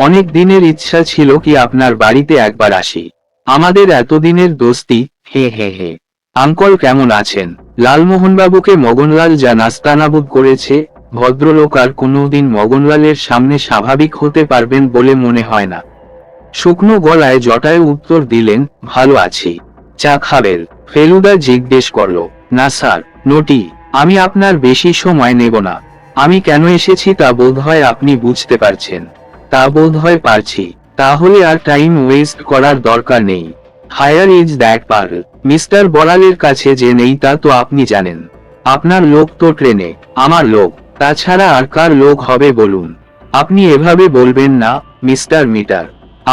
S2: অনেক দিনের ইচ্ছা ছিল কি আপনার বাড়িতে একবার আসি। আমাদের এতদিনের দোস্তি। হে হে হে। আঙ্কল কেমন আছেন? লালমোহনবাবুকে মগনলাল যা নাস্তানাবুদ করেছে, ভদ্রলোক আর কোনোদিন মগনলালের সামনে স্বাভাবিক হতে পারবেন বলে মনে হয় না। শুকনো গলায় জটায়ু উত্তর দিলেন, ভালো আছি। চা খাবেন? ফেলুদা জিজ্ঞেস করল। না স্যার, নোটি। আমি আপনার বেশি সময় নেব না। আমি কেন এসেছি তা বোধহয় আপনি বুঝতে পারছেন। তা বোধহয় পারছি। তাহলে আর টাইম ওয়েস্ট করার দরকার নেই। Where is that pearl. Mister বড়ালের কাছে যে নেই তা তো আপনি জানেন। আপনার লোক তো ট্রেনে। আমার লোক। তাছাড়া আর কার লোক হবে বলুন? আপনি এভাবে বলবেন না, মিস্টার মিটার।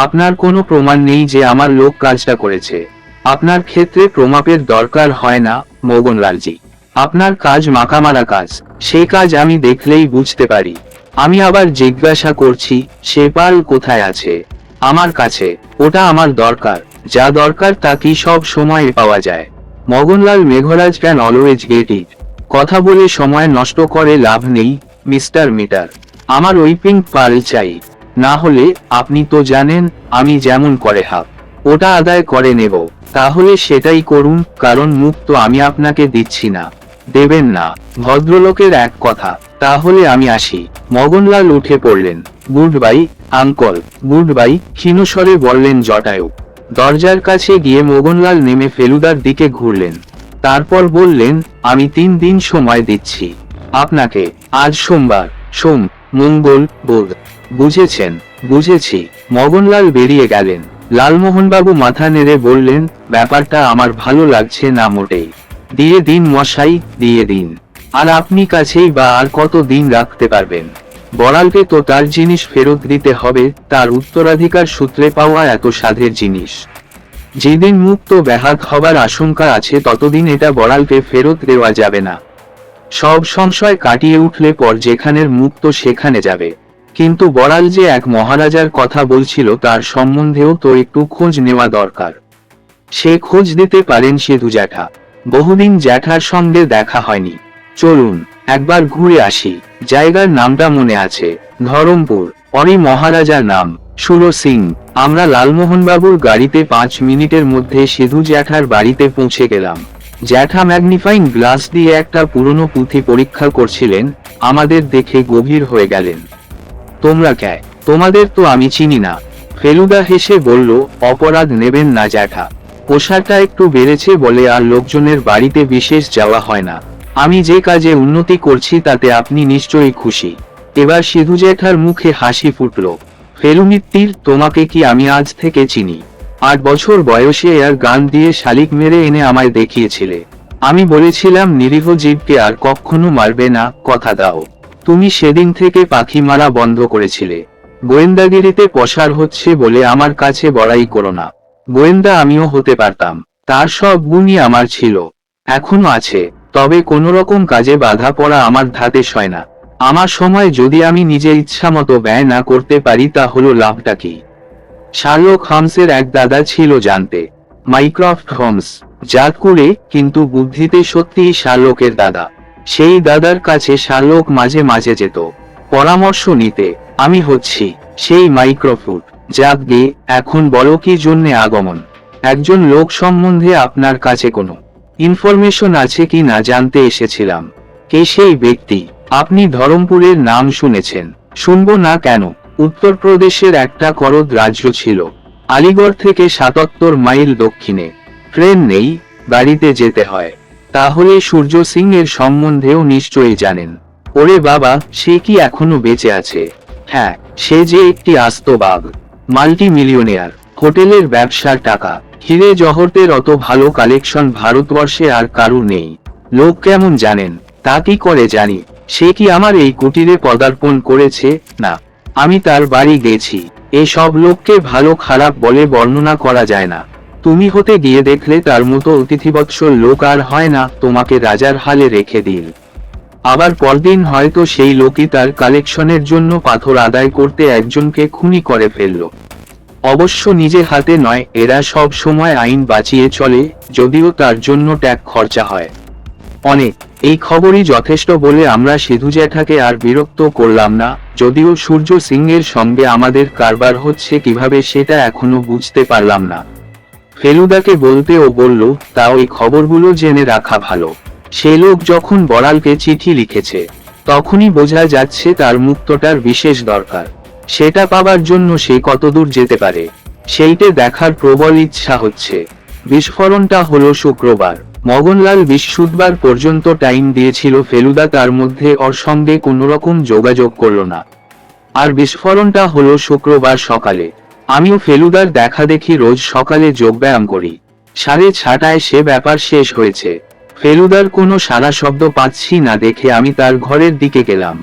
S2: আপনার কোনো প্রমাণ নেই যে আমার লোক কাজটা করেছে। আপনার ক্ষেত্রে প্রমাপের দরকার হয় না, মগনলালজি। আপনার কাজ মাকামারা কাজ। সেই কাজ আমি দেখলেই বুঝতে পারি। আমি আবার জিজ্ঞাসা করছি, সে পার্ল কোথায় আছে? আমার কাছে। ওটা আমার দরকার। যা দরকার তা কি সব সময় পাওয়া যায়? Maganlal Meghraj can always get it. কথা বলে সময় নষ্ট করে লাভ নেই, মিস্টার মিটার। আমার ওই পিঙ্ক পার্ল চাই। না হলে, আপনি তো জানেন আমি যেমন করে হাফ, ওটা আদায় করে নেব। তাহলে সেটাই করুন, কারণ মুখ তো আমি আপনাকে দিচ্ছি না। দেবেন না। ভদ্রলোকের এক কথা। তাহলে আমি আসি। মগনলাল উঠে পড়লেন। Goodbye, uncle. Goodbye, ক্ষীণস্বরে বললেন জটায়ু। দরজার কাছে গিয়ে মগনলাল নেমে ফেলুদার দিকে ঘুরলেন। তারপর বললেন, আমি 3 দিন সময় দিচ্ছি আপনাকে। আজ সোমবার, সোম, মঙ্গল, বুধ। বুঝেছেন? বুঝেছি। মগনলাল বেরিয়ে গেলেন। লালমোহনবাবু মাথা নেড়ে বললেন, ব্যাপারটা আমার ভালো লাগছে না মোটেই। দিয়ে দিন মশাই, দিয়ে দিন। আর আপনি কাছেই বা আর কত দিন রাখতে পারবেন? বড়ালকে তো তার জিনিস ফেরত দিতে হবে, তার উত্তরাধিকার সূত্রে পাওয়া এত সাধের জিনিস। যেদিন মুক্ত ব্যাহত হবার আশঙ্কা আছে ততদিন এটা বড়ালকে ফেরত দেওয়া যাবে না। সব সংশয় কাটিয়ে উঠলে পর যেখানের মুক্ত সেখানে যাবে। কিন্তু বড়াল যে এক মহারাজার কথা বলছিল তার সম্বন্ধেও তো একটু খোঁজ নেওয়া দরকার। সে খোঁজ দিতে পারেন সেধু জ্যাঠা। বহুদিন জ্যাঠার সঙ্গে দেখা হয়নি। চলুন একবার ঘুরে আসি। জায়গার নামটা মনে আছে, ধরমপুর। অরি মহারাজার নাম সুর সিং। আমরা লালমোহনবাবুর গাড়িতে 5 মিনিটের মধ্যে সেধু জ্যাঠার বাড়িতে পৌঁছে গেলাম। জ্যাঠা ম্যাগনিফাইং গ্লাস দিয়ে একটা পুরনো পুঁথি পরীক্ষা করছিলেন। আমাদের দেখে গভীর হয়ে গেলেন। তোমরা কে? তোমাদের তো আমি চিনি না। ফেলুদা হেসে বলল, অপরাধ নেবেন না জ্যাঠা। পোশাকটা একটু বেড়েছে বলে আর লোকজনের বাড়িতে বিশেষ যাওয়া হয় না। আমি যে কাজে উন্নতি করছি তাতে আপনি নিশ্চয়ই খুশি। এবার সিধু জ্যাঠার মুখে হাসি ফুটল। ফেলুমিত্তির, তোমাকে কি আমি আজ থেকে চিনি? 8 বছর বয়সে এর গান দিয়ে শালিক মেরে এনে আমায় দেখিয়েছিলে। আমি বলেছিলাম নিরীহ জীবকে আর কখনো মারবে না, কথা দাও। তুমি সেদিন থেকে পাখি মারা বন্ধ করেছিলে। গোয়েন্দাগিরিতে পসার হচ্ছে বলে আমার কাছে বড়াই করো না। গোয়েন্দা আমিও হতে পারতাম। তার সব গুণই আমার ছিল, এখনো আছে। তবে কোনো রকম কাজে বাধা পড়া আমার ধাতে সয় না। আমার সময় যদি আমি নিজে ইচ্ছা মতো ব্যয় না করতে পারি তা হলো লাভটা কি? শার্লক হোমসের এক দাদা ছিল জানতে, মাইক্রফট হোমস। জাত করে কিন্তু বুদ্ধিতে সত্যিই শার্লকের দাদা। সেই দাদার কাছে শার্লক মাঝে মাঝে যেত পরামর্শ নিতে। আমি হচ্ছি সেই মাইক্রোফুট। যাক গে, এখন বলো কি জন্যে আগমন? একজন লোক সম্বন্ধে আপনার কাছে কোনো ইনফরমেশন আছে কি না জানতে এসেছিলাম। কে সেই ব্যক্তি? আপনি ধরমপুরের নাম শুনেছেন, শুনবো না কেন? উত্তরপ্রদেশের একটা করদ রাজ্য ছিল, আলিগড় থেকে ৭৭ মাইল দক্ষিণে। ট্রেন নেই, গাড়িতে যেতে হয়। তাহলে সূর্য সিং এর সম্বন্ধেও নিশ্চয়ই জানেন। ওরে বাবা, সে কি এখনো বেঁচে আছে? হ্যাঁ, সে যে একটি আস্ত বাঘ, মাল্টি মিলিয়নিয়ার। হোটেলের ব্যবসার টাকা, হিরে জহরতের অত ভালো কালেকশন ভারতবর্ষে আর কারুর নেই। লোক কেমন জানেন? তা কি করে জানি? সে কি আমার এই কুটিরে পদার্পণ করেছে? না, আমি তার বাড়ি গেছি। এসব লোককে ভালো খারাপ বলে বর্ণনা করা যায় না। তুমি হতে গিয়ে দেখলে তার মতো অতিথিবৎসল লোক আর হয় না, তোমাকে রাজার হালে রেখে দিল। আবার পরদিন হয়তো সেই লোকই তার কালেকশনের জন্য পাথর আদায় করতে একজনকে খুনি করে ফেলল। অবশ্য নিজে হাতে নয়, এরা সব সময় আইন বাঁচিয়ে চলে, যদিও তার জন্য ট্যাক্স খরচা হয় অনেক। এই খবরই যথেষ্ট বলে আমরা সিধু জ্যাঠাকে আর বিরক্ত করলাম না। যদিও সূর্য সিং এর সঙ্গে আমাদের কারবার হচ্ছে কিভাবে সেটা এখনো বুঝতে পারলাম না। ফেলুদাকে বলতে ও বলল, তাও এই খবরগুলো জেনে রাখা ভালো। সে লোক যখন বড়ালকে চিঠি লিখেছে, তখনই বোঝা যাচ্ছে তার মুক্তটার বিশেষ দরকার। সেটা পাবার জন্য সে কতদূর যেতে পারে, সেইটে দেখার প্রবল ইচ্ছা হচ্ছে। বিস্ফোরণটা হলো শুক্রবার। মগনলাল বৃহস্পতিবার পর্যন্ত টাইম দিয়েছিল ফেলুদা, তার মধ্যে ওর সঙ্গে কোনোরকম যোগাযোগ করল না। আর বিস্ফোরণটা হলো শুক্রবার সকালে। আমিও ফেলুদার দেখা দেখি রোজ সকালে যোগব্যায়াম করি। 6:30টায় সে ব্যাপার শেষ হয়েছে। ফেলুদার কোনো সারা শব্দ পাচ্ছি না দেখে আমি তার ঘরের দিকে গেলাম।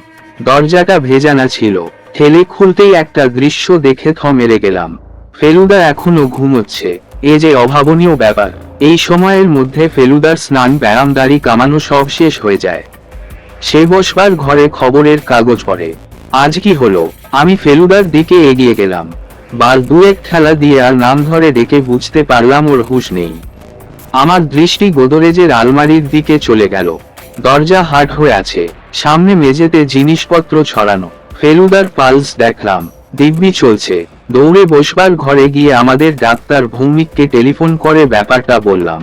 S2: দরজাটা ভেজানা ছিল, ঠেলে খুলতেই একটা দৃশ্য দেখে থ মেরে গেলাম। ফেলুদা এখনো ঘুমোচ্ছে। এ যে অভাবনীয় ব্যাপার। এই সময়ের মধ্যে ফেলুদার স্নান, ব্যায়াম, দাড়ি কামানো সব শেষ হয়ে যায়। সে বসবার ঘরে খবরের কাগজ পড়ে। আজ কি হলো? আমি ফেলুদার দিকে এগিয়ে গেলাম। বার দুয়েক ঠেলা দিয়ে আর নাম ধরে ডেকে বুঝতে পারলাম ওর হুঁশ নেই। আমার দৃষ্টি গোদরেজের আলমারির দিকে চলে গেল। দরজা হাট হয়ে আছে, সামনে মেঝেতে জিনিসপত্র ছড়ানো। ফেলুদার পালস দেখলাম, দিব্যি চলছে। দৌড়ে বসবার ঘরে গিয়ে আমাদের ডাক্তার ভৌমিককে টেলিফোন করে ব্যাপারটা বললাম।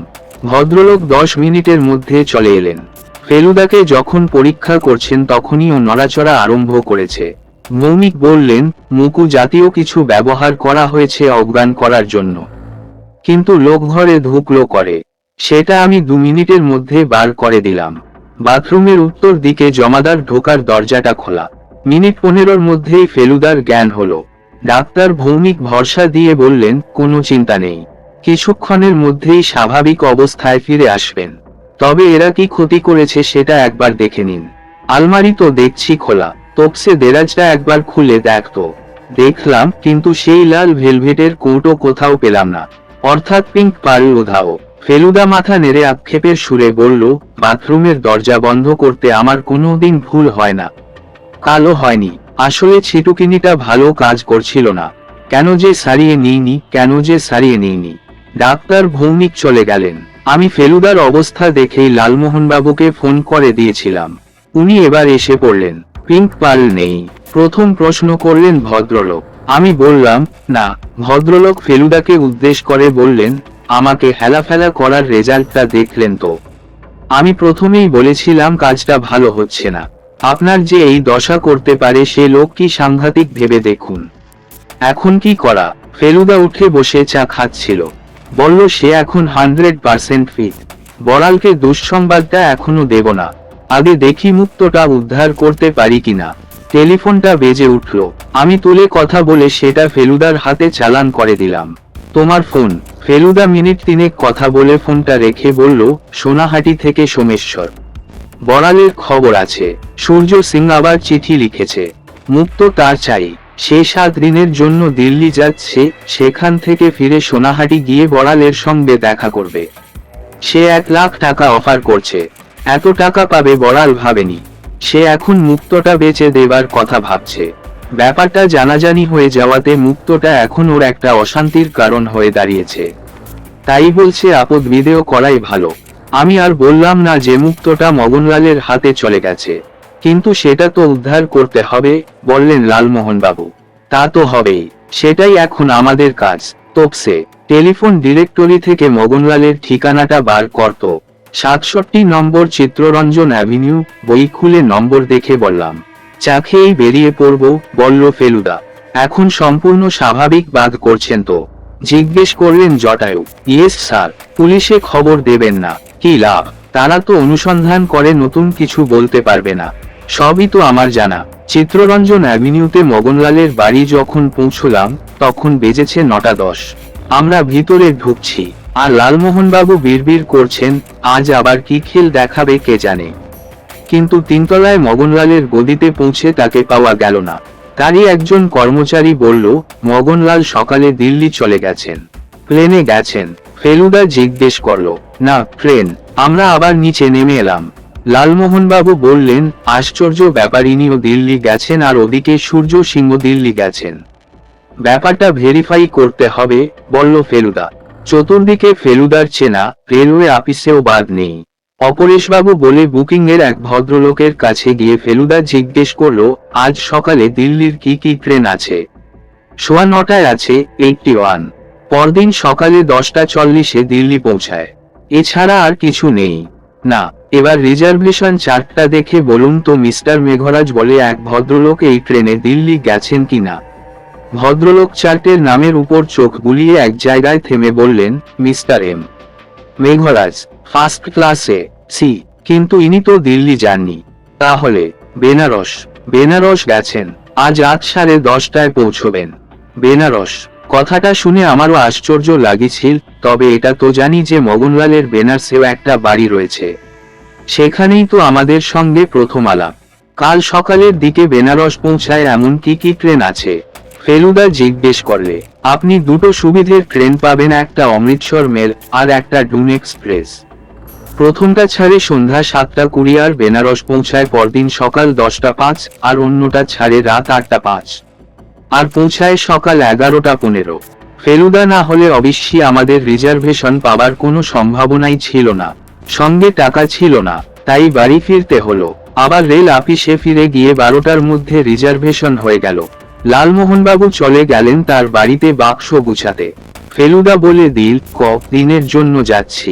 S2: ভদ্রলোক 10 মিনিটের মধ্যে চলে এলেন। ফেলুদাকে যখন পরীক্ষা করছেন তখনই ও নড়াচড়া আরম্ভ করেছে। ভৌমিক বললেন, মুকু জাতীয় কিছু ব্যবহার করা হয়েছে অজ্ঞান করার জন্য, কিন্তু লোক ঘরে ঢুকলো করে। সেটা আমি 2 মিনিটের মধ্যে বার করে দিলাম। বাথরুমের উত্তর দিকে জমাদার ঢোকার দরজাটা খোলা। মিনিট 15-র মধ্যেই ফেলুদার জ্ঞান হলো। ডাক্তার ভৌমিক ভরসা দিয়ে বললেন, কোনো চিন্তা নেই, কিছুক্ষণের মধ্যেই স্বাভাবিক অবস্থায় ফিরে আসবেন। তবে এরা কি ক্ষতি করেছে সেটা একবার দেখে নিন। আলমারি তো দেখছি খোলা, তপসে দেরাজটা একবার খুলে দেখতো। দেখলাম, কিন্তু সেই লাল ভেলভেটের কৌটো কোথাও পেলাম না, অর্থাৎ পিঙ্ক পার্ল উধাও। ফেলুদা মাথা নেড়ে আক্ষেপের সুরে বলল, বাথরুমের দরজা বন্ধ করতে আমার কোনোদিন ভুল হয় না। কালো হয়নি, আসলে ছিটুকিনিটা ভালো কাজ করছিল না। কেন যে সারিয়ে নিইনি। ডাক্তার ভৌমিক চলে গেলেন। আমি ফেলুদার অবস্থা দেখেই লালমোহনবাবুকে ফোন করে দিয়েছিলাম। উনি এবার এসে পড়লেন। পিঙ্ক পার্ল নেই। প্রথম প্রশ্ন করলেন ভদ্রলোক। আমি বললাম, না। ভদ্রলোক ফেলুদাকে উদ্দেশ করে বললেন, আমাকে হেলাফেলা করার রেজাল্টটা দেখলেন তো? আমি প্রথমেই বলেছিলাম কাজটা ভালো হচ্ছে না। আপনার যে এই দশা করতে পারে সে লোক কি সাংঘাতিক ভেবে দেখুন। এখন কি করা? ফেলুদা উঠে বসে চা খাচ্ছিল। বলল সে এখন 100% ফিট। বড়ালকে দুঃসংবাদটা এখনো দেব না, আগে দেখি মুক্তটা উদ্ধার করতে পারি কিনা। টেলিফোনটা বেজে উঠল। আমি তুলে কথা বলে সেটা ফেলুদার হাতে চালান করে দিলাম। তোমার ফোন। ফেলুদা মিনিট 3 কথা বলে ফোনটা রেখে বলল, সোনাহাটি থেকে সোমেশ্বর। বড়ালের খবর আছে। সূর্য সিং আবার চিঠি লিখেছে, মুক্ত তার চাই। সে 7 দিনের জন্য দিল্লি যাচ্ছে, সেখান থেকে ফিরে সোনাহাটি গিয়ে বড়ালের সঙ্গে দেখা করবে। সে 1 লাখ টাকা অফার করছে। এত টাকা পাবে বড়াল ভাবেনি। সে এখন মুক্তটা বেচে দেবার কথা ভাবছে। ব্যাপারটা জানাজানি হয়ে যাওয়াতে মুক্তটা এখন ওর একটা অশান্তির কারণ হয়ে দাঁড়িয়েছে। তাই বলছে আপদ বিদেয় করাই ভালো। আমি আর বললাম না যে মুক্তটা মগনলালের হাতে চলে গেছে, কিন্তু সেটা তো উদ্ধার করতে হবে, বললেন লালমোহনবাবু। তা তো হবেই, সেটাই এখন আমাদের কাজ। তপসে টেলিফোন ডিরেক্টরি থেকে মগনলালের ঠিকানাটা বার করত। 67 নম্বর চিত্তরঞ্জন অ্যাভিনিউ। বই খুলে নম্বর দেখে বললাম, চা খেয়েই বেরিয়ে পড়ব, বলল ফেলুদা। এখন সম্পূর্ণ স্বাভাবিক বাদ করছেন তো? জিজ্ঞেস করলেন জটায়ু। Yes sir. পুলিশে খবর দেবেন না? কি লাভ? তারা তো অনুসন্ধান করে নতুন কিছু বলতে পারবে না। সবই তো আমার জানা। চিত্তরঞ্জন অ্যাভিনিউতে মগনলালের বাড়ি যখন পৌঁছলাম তখন বেজেছে 9:10। আমরা ভিতরে ঢুকছি আর লালমোহনবাবু বিড়বিড় করছেন, আজ আবার কি খেল দেখাবে কে জানে। কিন্তু তিনতলায় মগনলালের গদিতে পৌঁছে তাকে পাওয়া গেল না। তারই একজন কর্মচারী বলল, মগনলাল সকালে দিল্লি চলে গেছেন। প্লেনে গেছেন? ফেলুদা জিজ্ঞেস করল। না, ট্রেন। আমরা আবার নিচে নেমে এলাম। লালমোহনবাবু বললেন, আশ্চর্য ব্যাপার, ইনিও দিল্লি গেছেন আর ওদিকে সূর্য সিংহ দিল্লি গেছেন। ব্যাপারটা ভেরিফাই করতে হবে, বলল ফেলুদা। চতুর্দিকে ফেলুদার চেনা রেলওয়ে অফিসেও বাদ নেই। অপরেশবাবু বলে বুকিং এর এক ভদ্রলোকের কাছে গিয়ে ফেলুদা জিজ্ঞেস করলো, আজ সকালে দিল্লির কি কি ট্রেন আছে? 9:15 আছে 81। পরদিন সকালে 10:40 দিল্লি পৌঁছায়। এছাড়া আর কিছু নেই। না, এবার রিজার্ভেশন চার্টটা দেখে বলুন তো মিস্টার মেঘরাজ, বলে এক ভদ্রলোক এই ট্রেনে দিল্লি গেছেন কিনা। ভদ্রলোক চার্টের নামের উপর চোখ বুলিয়ে এক জায়গায় থেমে বললেন, মিস্টার এম মেঘরাজ, ফার্স্ট ক্লাসে। সি, কিন্তু ইনি তো দিল্লি যাননি। তাহলে বেনারস? বেনারস গেছেন, আজ রাত 10:30 পৌঁছবেন। বেনারস? কথাটা শুনে আমারও আশ্চর্য লাগছিল, তবে এটা তো জানি যে মগনলালের বেনারসেও একটা বাড়ি রয়েছে। সেখানেই তো আমাদের সঙ্গে প্রথম আলাপ। কাল সকালের দিকে বেনারস পৌঁছায় এমন কি কি ট্রেন আছে? ফেলুদা জিজ্ঞেস করলে। আপনি দুটো সুবিধের ট্রেন পাবেন, একটা অমৃতসর মেল আর একটা ডুন এক্সপ্রেস। প্রথমটা ছাড়ে সন্ধ্যা 7:20 আর বেনারস পৌঁছায় পরদিন সকাল 10:05, আর অন্যটা ছাড়ে রাত 8:05 আর পৌঁছায় সকাল 11:15। ফেলুদা না হলে অবশ্যই আমাদের রিজার্ভেশন পাবার কোনো সম্ভাবনাই ছিল না। সঙ্গে টাকা ছিল না, তাই বাড়ি ফিরতে হলো। আবার রেল অফিসে ফিরে গিয়ে 12টার মধ্যে রিজার্ভেশন হয়ে গেল। লালমোহনবাবু চলে গেলেন তার বাড়িতে বাক্স গুছাতে। ফেলুদা বলে দিল, দিনের জন্য যাচ্ছি।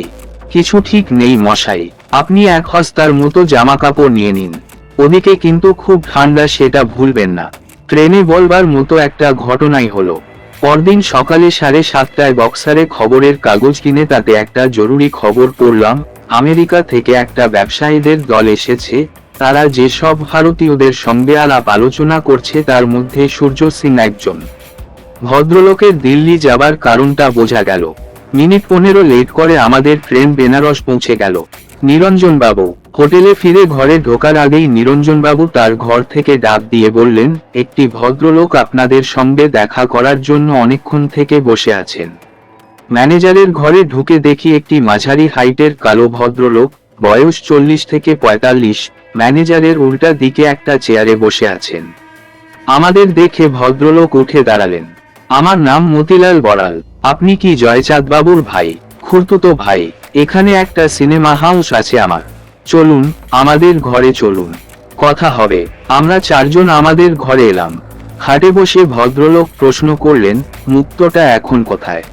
S2: কিছু ঠিক নেই মশাই, আপনি 1 হস্তার মতো জামা কাপড় নিয়ে নিন। ওদিকে কিন্তু খুব ঠান্ডা, সেটা ভুলবেন না। ট্রেনে বলবার মতো একটা ঘটনাই হলো। পরদিন সকালে 7:30 বক্সারে খবরের কাগজ কিনে তাতে একটা জরুরি খবর পড়লাম, আমেরিকা থেকে একটা ব্যবসায়ীদের দল এসেছে। তারা যেসব ভারতীয়দের সঙ্গে আলাপ আলোচনা করছে তার মধ্যে সূর্য সিং একজন। ভদ্রলোকের দিল্লি যাবার কারণটা বোঝা গেল। মিনিট 15 লেট করে আমাদের ট্রেন বেনারস পৌঁছে গেল। নিরঞ্জনবাবু হোটেলে ফিরে ঘরে ঢোকার আগেই নিরঞ্জনবাবু তার ঘর থেকে ডাক দিয়ে বললেন, একটি ভদ্রলোক আপনাদের সঙ্গে দেখা করার জন্য অনেকক্ষণ থেকে বসে আছেন। ম্যানেজারের ঘরে ঢুকে দেখি একটি মাঝারি হাইটের কালো ভদ্রলোক, বয়স 40 থেকে 45, ম্যানেজারের উল্টা দিকে একটা চেয়ারে বসে আছেন। আমাদের দেখে ভদ্রলোক উঠে দাঁড়ালেন। আমার নাম মতিলাল বড়াল। আপনি কি জয়চাঁদ বাবুর ভাই? খুড়তুতো ভাই। এখানে একটা সিনেমা হাউস আছে আমার। চলুন আমাদের ঘরে চলুন, কথা হবে। আমরা 4 জন আমাদের ঘরে এলাম। খাটে বসে ভদ্রলোক প্রশ্ন করলেন, মুক্তটা এখন কোথায়?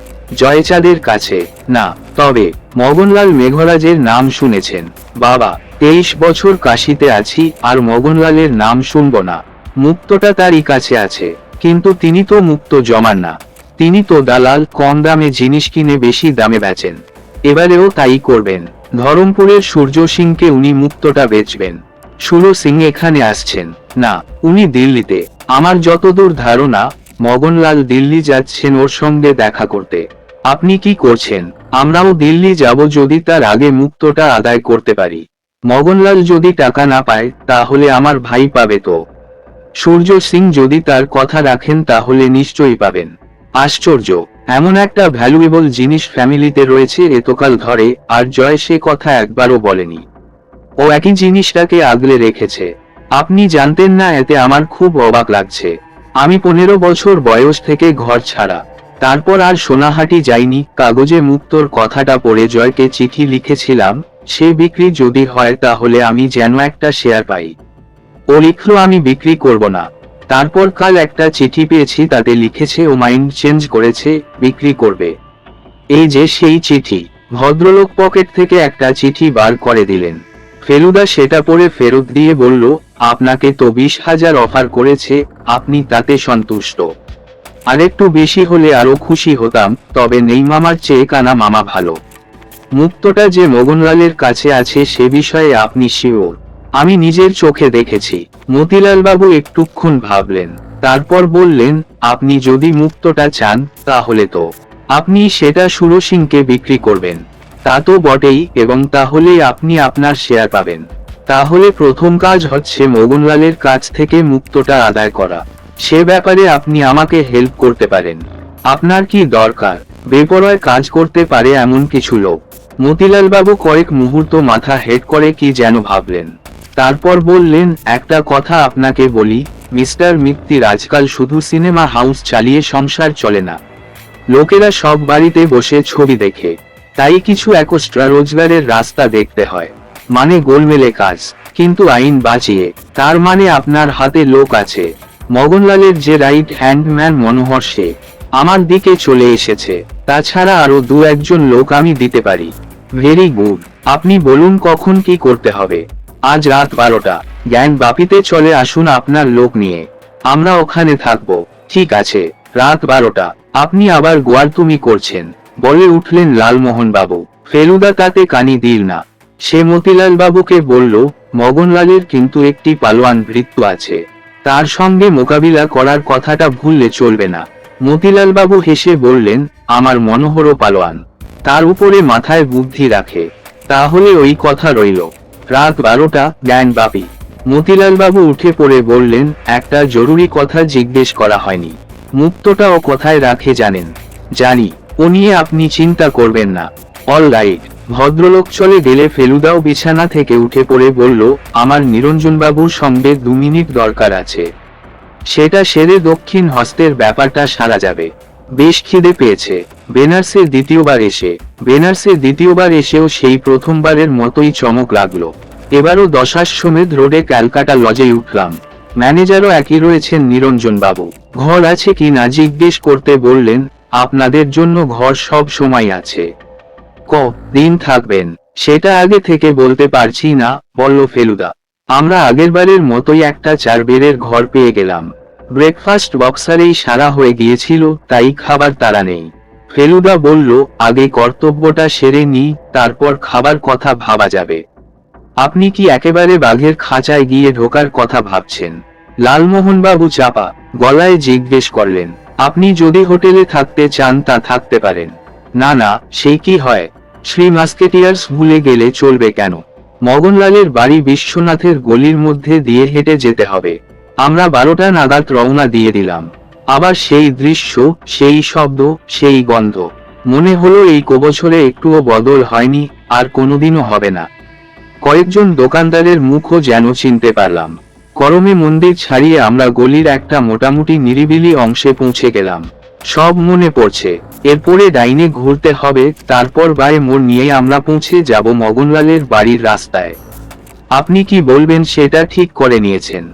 S2: জয়চাঁদের কাছে। না, তবে মগনলাল মেঘরাজের নাম শুনেছেন? বাবা, 23 বছর কাশিতে আছি আর মগনলালের নাম শুনব না? মুক্তটা তারই কাছে আছে, কিন্তু তিনি তো মুক্ত জমান না। তিনি তো দালাল, কম দামে জিনিস কিনে বেশি দামে বেচেন। এবারেও তাই করবেন। ধরমপুরের সূর্য সিংকে উনি মুক্তটা বেচবেন। সুলো সিং এখানে আসছেন না, উনি দিল্লিতে। আমার যতদূর ধারণা মগনলাল দিল্লি যাচ্ছেন ওর সঙ্গে দেখা করতে। আপনি কি করছেন? আমরাও দিল্লি যাব, যদি তার আগে মুক্তটা আদায় করতে পারি। মগনলাল যদি টাকা না পায় তাহলে আমার ভাই পাবে তো। সূর্য সিং যদি তার কথা রাখেন তাহলে নিশ্চয়ই পাবেন। আশ্চর্য, এমন একটা ভ্যালুয়েবল জিনিস ফ্যামিলিতে রয়েছে এতকাল ধরে, আর জয় সে কথা একবারও বলেনি। ও একই জিনিসটাকে আগলে রেখেছে। আপনি জানতেন না? এতে আমার খুব অবাক লাগছে। আমি 15 বছর বয়স থেকে ঘর ছাড়া, তারপর আর সোনাহাটি যাইনি। কাগজে মুক্তর কথাটা পড়ে জয়কে চিঠি লিখেছিলাম, সে বিক্রি যদি হয় তাহলে আমি যেন একটা শেয়ার পাই। ও লিখলো আমি বিক্রি করব না। তারপর কাল একটা চিঠি পেয়েছি, তাতে লিখেছে ও মাইন্ড চেঞ্জ করেছে, বিক্রি করবে। এই যে সেই চিঠি। ভদ্রলোক পকেট থেকে একটা চিঠি বার করে দিলেন। ফেলুদা সেটা পড়ে ফেরত দিয়ে বলল, আপনাকে তো 20,000 অফার করেছে, আপনি তাতে সন্তুষ্ট? আরেকটু বেশি হলে আরো খুশি হতাম, তবে নেই মামার চেয়ে কানা মামা ভালো। মুক্তটা যে মগনলালের কাছে আছে সে বিষয়ে আপনি শিওর? আমি নিজের চোখে দেখেছি। মতিলাল বাবু একটুক্ষণ ভাবলেন, তারপর বললেন, আপনি যদি মুক্তটা চান তাহলে তো আপনি সেটা সুরসিংকে বিক্রি করবেন। তা তো বটেই, এবং তাহলেই আপনি আপনার শেয়ার পাবেন। তাহলে প্রথম কাজ হচ্ছে মগনলালের কাছ থেকে মুক্তটা আদায় করা। সে ব্যাপারে আপনি আমাকে হেল্প করতে পারেন। আপনার কি দরকার? বেপরোয় কাজ করতে পারে এমন কিছু লোক। মতিলাল বাবু কয়েক মুহূর্ত মাথা হেড করে কি যেন ভাবলেন, তারপর বললেন, একটা কথা আপনাকে বলি মিস্টার মিত্তির, আজকাল শুধু সিনেমা হাউস চালিয়ে সংসার চলে না। লোকেরা সব বাড়িতে বসে ছবি দেখে, তাই কিছু এক্সট্রা রোজগারের রাস্তা দেখতে হয়। মানে গোলমেলে কাজ, কিন্তু আইন বাঁচিয়ে। তার মানে আপনার হাতে লোক আছে। মগনলালের যে রাইট হ্যান্ড ম্যান মনোহর, সে আমার দিকে চলে এসেছে। তাছাড়া আরো 2-1 লোক আমি দিতে পারি। Very good. আপনি বলুন কখন কি করতে হবে? আজ রাত 12টা। জ্ঞান বাপিতে চলে আসুন আপনার লোক নিয়ে, আমরা ওখানে থাকবো। ঠিক আছে, রাত 12টা। আপনি আবার গোয়ারতুমি করছেন, বলে উঠলেন লালমোহন বাবু। ফেলুদা তাতে কানি দিল না। সে মতিলাল বাবুকে বলল, মগনলালের কিন্তু একটি পালোয়ান ভৃত্য আছে, তার সঙ্গে মোকাবিলা করার কথাটা ভুললে চলবে না। মতিলাল বাবু হেসে বললেন, আমার মনোহরও পালোয়ান, তার উপরে মাথায় বুদ্ধি রাখে। তাহলে ওই কথা রইল। রাত 12টা, জ্ঞান বাপি। মতিলাল বাবু উঠে পড়ে বললেন, একটা জরুরি কথা জিজ্ঞেস করা হয়নি। মুক্তটা ও কোথায় রাখে জানেন? জানি, ও নিয়ে আপনি চিন্তা করবেন না। All right. ভদ্রলোক চলে গেলে ফেলুদাও বিছানা থেকে উঠে পড়ে বলল, আমার নিরঞ্জনবাবুর সঙ্গে 2 মিনিট দরকার আছে। সেটা সেরে দক্ষিণ হস্তের ব্যাপারটা সারা যাবে। বেশ খিদে পেয়েছে। বেনারসে দ্বিতীয়বার এসেও সেই প্রথমবারের মতোই চমক লাগলো। এবারও দশাশ্বমেধ রোডে ক্যালকাটা লজে উঠলাম। ম্যানেজারও একই রয়েছেন নিরঞ্জনবাবু। ঘর আছে কি না জিজ্ঞেস করতে বললেন, আপনাদের জন্য ঘর সব সময় আছে। দিন থাকবেন সেটা আগে থেকে বলতে পারছি না, বলল ফেলুদা। আমরা আগেরবারের মতোই একটা 4 বেডের ঘর পেয়ে গেলাম। ব্রেকফাস্ট বক্সারেই সারা হয়ে গিয়েছিল, তাই খাবার তাড়া নেই। ফেলুদা বলল, আগে কর্তব্যটা সেরে নি, তারপর খাবার কথা ভাবা যাবে। আপনি কি একেবারে বাঘের খাঁচায় গিয়ে ঢোকার কথা ভাবছেন? লালমোহন বাবু চাপা গলায় জিজ্ঞেস করলেন। আপনি যদি হোটেলে থাকতে চান তা থাকতে পারেন। না না, সেই কি হয়? শ্রী মাস্কেটিয়ার্স ভুলে গেলে চলবে কেন? মগনলালের বাড়ি বিশ্বনাথের গলির মধ্যে দিয়ে হেঁটে যেতে হবে। আমরা 12টা নাগাদ রওনা দিয়ে দিলাম। আবার সেই দৃশ্য, সেই শব্দ, সেই গন্ধ। মনে হলো এই কবছরে একটুও বদল হয়নি, আর কোনোদিনও হবে না। কয়েকজন দোকানদারের মুখও যেন চিনতে পারলাম। করমে মন্দির ছাড়িয়ে আমরা গলির একটা মোটামুটি নিরিবিলি অংশে পৌঁছে গেলাম। সব মনে পড়ছে। এরপরে ডাইনে ঘুরতে হবে, তারপর বাঁয়ে মোড় নিয়ে আমরা পৌঁছে যাব মগনলালের বাড়ির রাস্তায়। আপনি কি বলবেন সেটা ঠিক করে নিয়েছেন?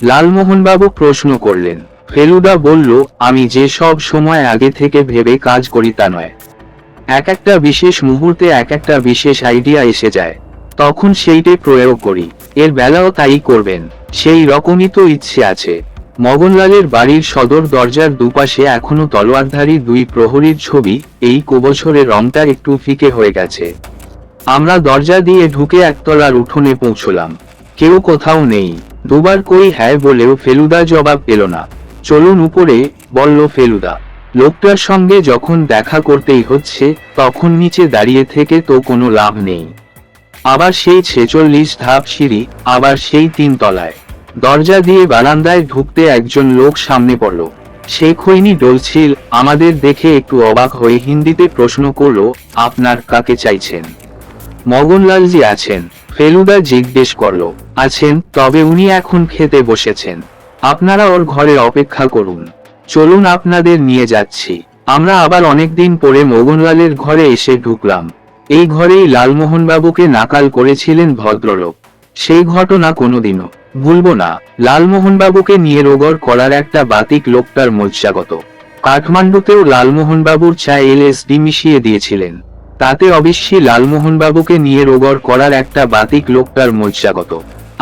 S2: লালমোহন বাবু প্রশ্ন করলেন। ফেলুদা বলল, আমি যে সব সময় আগে থেকে ভেবে কাজ করি তা নয়। এক একটা বিশেষ মুহূর্তে এক একটা বিশেষ আইডিয়া এসে যায়, তখন সেইটে প্রয়োগ করি। এর বেলাও তাই করবেন, সেই রকমই তো ইচ্ছে আছে। মগনলালের বাড়ির সদর দরজার দুপাশে এখনো তলোয়ারধারী 2 প্রহরীর ছবি। এই কবছরে রংটা একটু ফিকে হয়ে গেছে। আমরা দরজা দিয়ে ঢুকে একতলার উঠোনে পৌঁছলাম। কেউ কোথাও নেই। দুবার কই হ্যাঁ বলেও ফেলুদা জবাব পেল না। চলুন উপরে, বলল ফেলুদা। লোকটার সঙ্গে যখন দেখা করতেই হচ্ছে, তখন নিচে দাঁড়িয়ে থেকে তো কোনো লাভ নেই। আবার সেই 46 ধাপ সিঁড়ি, আবার সেই 3 তলায়। দরজা দিয়ে বারান্দায় ঢুকতে একজন লোক সামনে পড়ল। সে খৈনি ডলছিল। আমাদের দেখে একটু অবাক হয়ে হিন্দিতে প্রশ্ন করল, আপনার কাকে চাইছেন? মগনলালজি আছেন? ফেলুদা জিজ্ঞেস করল। আছেন, তবে উনি এখন খেতে বসেছেন। আপনারা ওর ঘরে অপেক্ষা করুন। চলুন আপনাদের নিয়ে যাচ্ছি। আমরা আবার অনেকদিন পরে মগনলালের ঘরে এসে ঢুকলাম। এই ঘরেই লালমোহন বাবুকে নাকাল করেছিলেন ভদ্রলোক। সেই ঘটনা কোনোদিনও ভুলবো না। লালমোহন বাবুকে নিয়ে রোগর করার একটা বাতিক লোকটার মজ্জাগত। কাঠমান্ডুতেও লালমোহন বাবুর চায়ে LSD মিশিয়ে দিয়েছিলেন। তাতে অবশ্যই লালমোহনবাবুকে নিয়ে রোগড় করার একটা বাতিক লোকটার মজ্জাগত।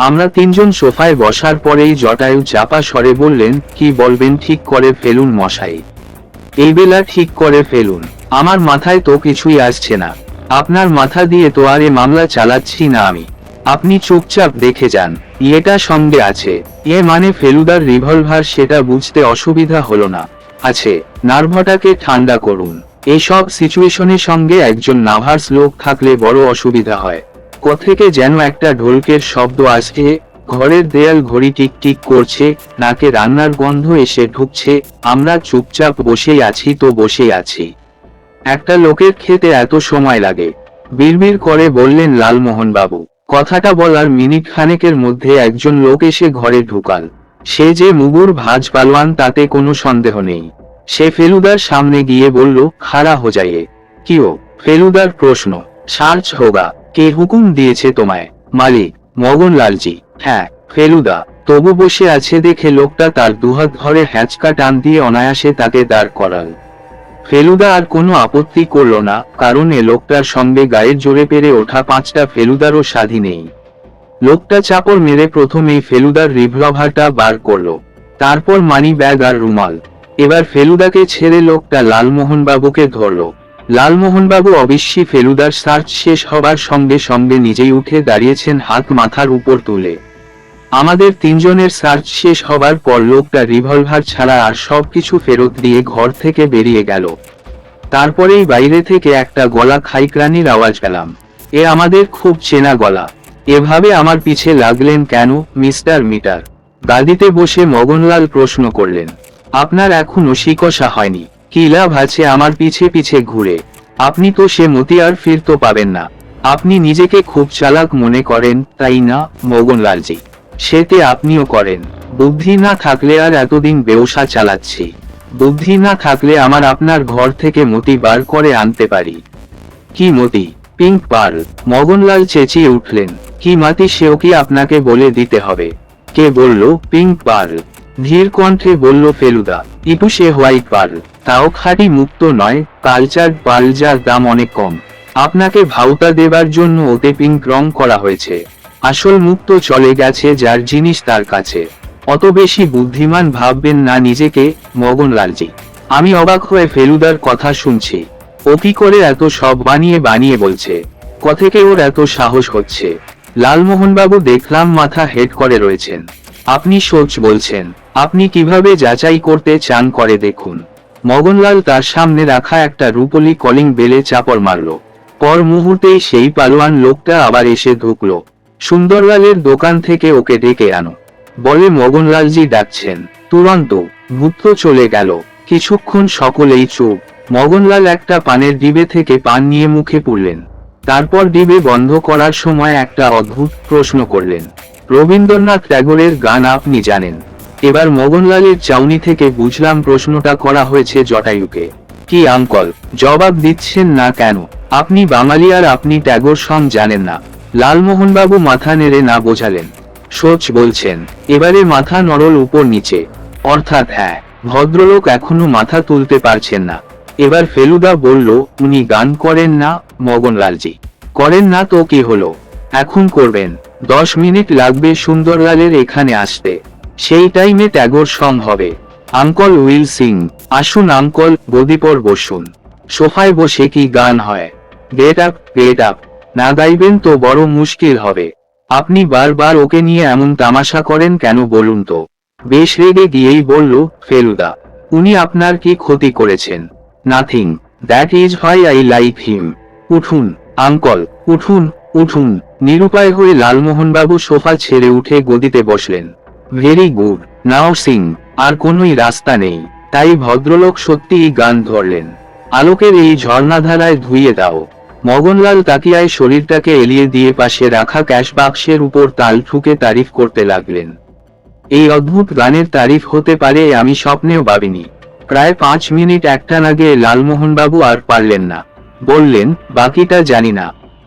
S2: আমরা তিনজন সোফায় বসার পরেই জটায়ু চাপা স্বরে বললেন, কি বলবেন ঠিক করে ফেলুন মশাই, এই বেলা ঠিক করে ফেলুন। আমার মাথায় তো কিছুই আসছে না। আপনার মাথা দিয়ে তো আর এ মামলা চালাচ্ছি না আমি। আপনি চুপচাপ দেখে যান, ইয়েটা সঙ্গে আছে। মানে ফেলুদার রিভলভার, সেটা বুঝতে অসুবিধা হলো না। আছে, নার্ভটাকে ঠান্ডা করুন। এসব সিচুয়েশনের সঙ্গে একজন নার্ভাস লোক থাকলে বড় অসুবিধা হয়। কোত্থেকে যেন একটা ঢোলকের শব্দ আসছে, ঘরের দেয়াল ঘড়ি টিক টিক করছে, নাকে রান্নার গন্ধ এসে ঢুকছে। আমরা চুপচাপ বসেই আছি তো বসেই আছি। একটা লোকের খেতে এত সময় লাগে? বিড়বিড় করে বললেন লালমোহনবাবু। কথাটা বলার মিনিট খানেকের মধ্যে একজন লোক এসে ঘরে ঢুকাল। সে যে মুগুর ভাজ পালোয়ান তাতে কোনো সন্দেহ নেই। সে ফেলুদার সামনে গিয়ে বলল, খাড়া হো যাইয়ে। কিও? ফেলুদার প্রশ্ন। সার্চ হোগা। কে হুকুম দিয়েছে তোমায়? মালিক, মগনলালজি। হ্যাঁ। ফেলুদা তবু বসে আছে দেখে লোকটা তার দুহাত ধরে হ্যাঁচকা টান দিয়ে অনায়াসে তাকে দাঁড় করাল। ফেলুদা আর কোনো আপত্তি করল না, কারণ এ লোকটার সঙ্গে গায়ের জোরে পেরে ওঠা 5টা ফেলুদারও সাধি নেই। লোকটা চাপড় মেরে প্রথমেই ফেলুদার রিভলভারটা বার করলো, তারপর মানি ব্যাগ আর রুমাল। এবার ফেলুদাকে ছেড়ে লোকটা লালমোহনবাবুকে ধরল। লালমোহনবাবু অবশ্যই ফেলুদার সার্চ শেষ হবার সঙ্গে সঙ্গে নিজেই উঠে দাঁড়িয়েছেন, হাত মাথার উপর তুলে। আমাদের তিনজনের সার্চ শেষ হবার পর লোকটা রিভলভার ছাড়া আর সবকিছু ফেরত দিয়ে ঘর থেকে বেরিয়ে গেল। তারপরেই বাইরে থেকে একটা গলা খাইকরানির আওয়াজ পেলাম। এ আমাদের খুব চেনা গলা। এভাবে আমার পিছে লাগলেন কেন, মিস্টার মিটার? গাদিতে বসে মগনলাল প্রশ্ন করলেন। আপনার এখনো শিকসা হয়নি? কি লাভ আছে আমার পিছে পিছে ঘুরে? আপনি তো সে মতি আর ফিরতো পাবেন না। আপনি নিজেকে খুব চালাক মনে করেন, তাই না মগনলালজি? সেতে আপনিও করেন। বুদ্ধি না থাকলে আর এতদিন ব্যবসা চালাচ্ছি। বুদ্ধি না থাকলে আমার আপনার ঘর থেকে মতি বার করে আনতে পারি। কি মতি? Pink pearl. মগনলাল চেঁচিয়ে উঠলেন। কি মাতি সেও কি আপনাকে বলে দিতে হবে? কে বলল পিঙ্ক পার্ল? ধীর কণ্ঠে বলল ফেলুদা। ইটু সে হোয়াইট পার্ল, তাও খাঁটি মুক্ত নয়, কালচার পার্ল, যার দাম অনেক কম। আপনাকে ভাউতা দেবার জন্য ওতে পিঙ্ক রং করা হয়েছে। আসল মুক্ত চলে গেছে যার জিনিস তার কাছে। অত বেশি বুদ্ধিমান ভাববেন না নিজেকে মগনলালজি। আমি অবাক হয়ে ফেলুদার কথা শুনছি। ও কি করে এত সব বানিয়ে বানিয়ে বলছে? কোত্থেকে ওর এত সাহস হচ্ছে? লালমোহনবাবু দেখলাম মাথা হেড করে রয়েছেন। আপনি সোচ বলছেন? আপনি কিভাবে যাচাই করতে চান করে দেখুন। মগনলাল তার সামনে রাখা একটা রূপলি কলিং বেলে চাপড় মারল। পর মুহূর্তেই সেই পালোয়ান লোকটা আবার এসে ঢুকলো। সুন্দরলালের দোকান থেকে ওকে ডেকে আনো বলে মগনলালজি ডাকছেন। তুরন্ত ভূত চলে গেল। কিছুক্ষণ সকলেই চুপ। মগনলাল একটা পানের ডিবে থেকে পান নিয়ে মুখে পুরলেন। তারপর ডিবে বন্ধ করার সময় একটা অদ্ভুত প্রশ্ন করলেন। রবীন্দ্রনাথ ট্যাগোরের গান আপনি জানেন? এবার মগনলালের চাউনি থেকে বুঝলাম প্রশ্নটা করা হয়েছে জটায়ুকে। কি আঙ্কল, জবাব দিচ্ছেন না কেন? আপনি বাঙালি আর আপনি ট্যাগোর সং জানেন না? লালমোহনবাবু মাথা নেড়ে না বোঝালেন। সোচ বলছেন? এবারে মাথা নড়ল উপর নিচে, অর্থাৎ হ্যাঁ। ভদ্রলোক এখনো মাথা তুলতে পারছেন না। এবার ফেলুদা বলল, উনি গান করেন না মগনলালজি? করেন না তো কি হলো, এখন করবেন। 10 মিনিট লাগবে সুন্দরলালের এখানে আসতে। সেই টাইমে ট্যাগোর সং হবে। Uncle will sing. আসুন আঙ্কল, গদিপর বসুন। সোফায় বসে কি গান হয়? Get up, get up. না গাইবেন তো বড় মুশকিল হবে। আপনি বারবার ওকে নিয়ে এমন তামাশা করেন কেন বলুন তো? বেশ রেগে গিয়েই বলল ফেলুদা। উনি আপনার কি ক্ষতি করেছেন? Nothing, that is why I like him. উঠুন আঙ্কল, উঠুন উঠুন। নিরুপায় হয়ে লালমোহনবাবু সোফা ছেড়ে উঠে গদিতে বসলেন। ভেরি গুড, নাও সিং। আর কোনোই রাস্তা নেই, তাই ভদ্রলোক সত্যিই গান ধরলেন। আলোকের এই ঝর্ণাধারায় ধুইয়ে দাও। মগনলাল তাকিয়ায় শরীরটাকে এলিয়ে দিয়ে পাশে রাখা ক্যাশ বাক্সের উপর তাল ঠুকে তারিফ করতে লাগলেন। এই অদ্ভুত গানের তারিফ হতে পারে আমি স্বপ্নেও ভাবিনি। প্রায় 5 মিনিট একটানা গেয়ে লালমোহনবাবু আর পারলেন না। বললেন, বাকিটা জানি না।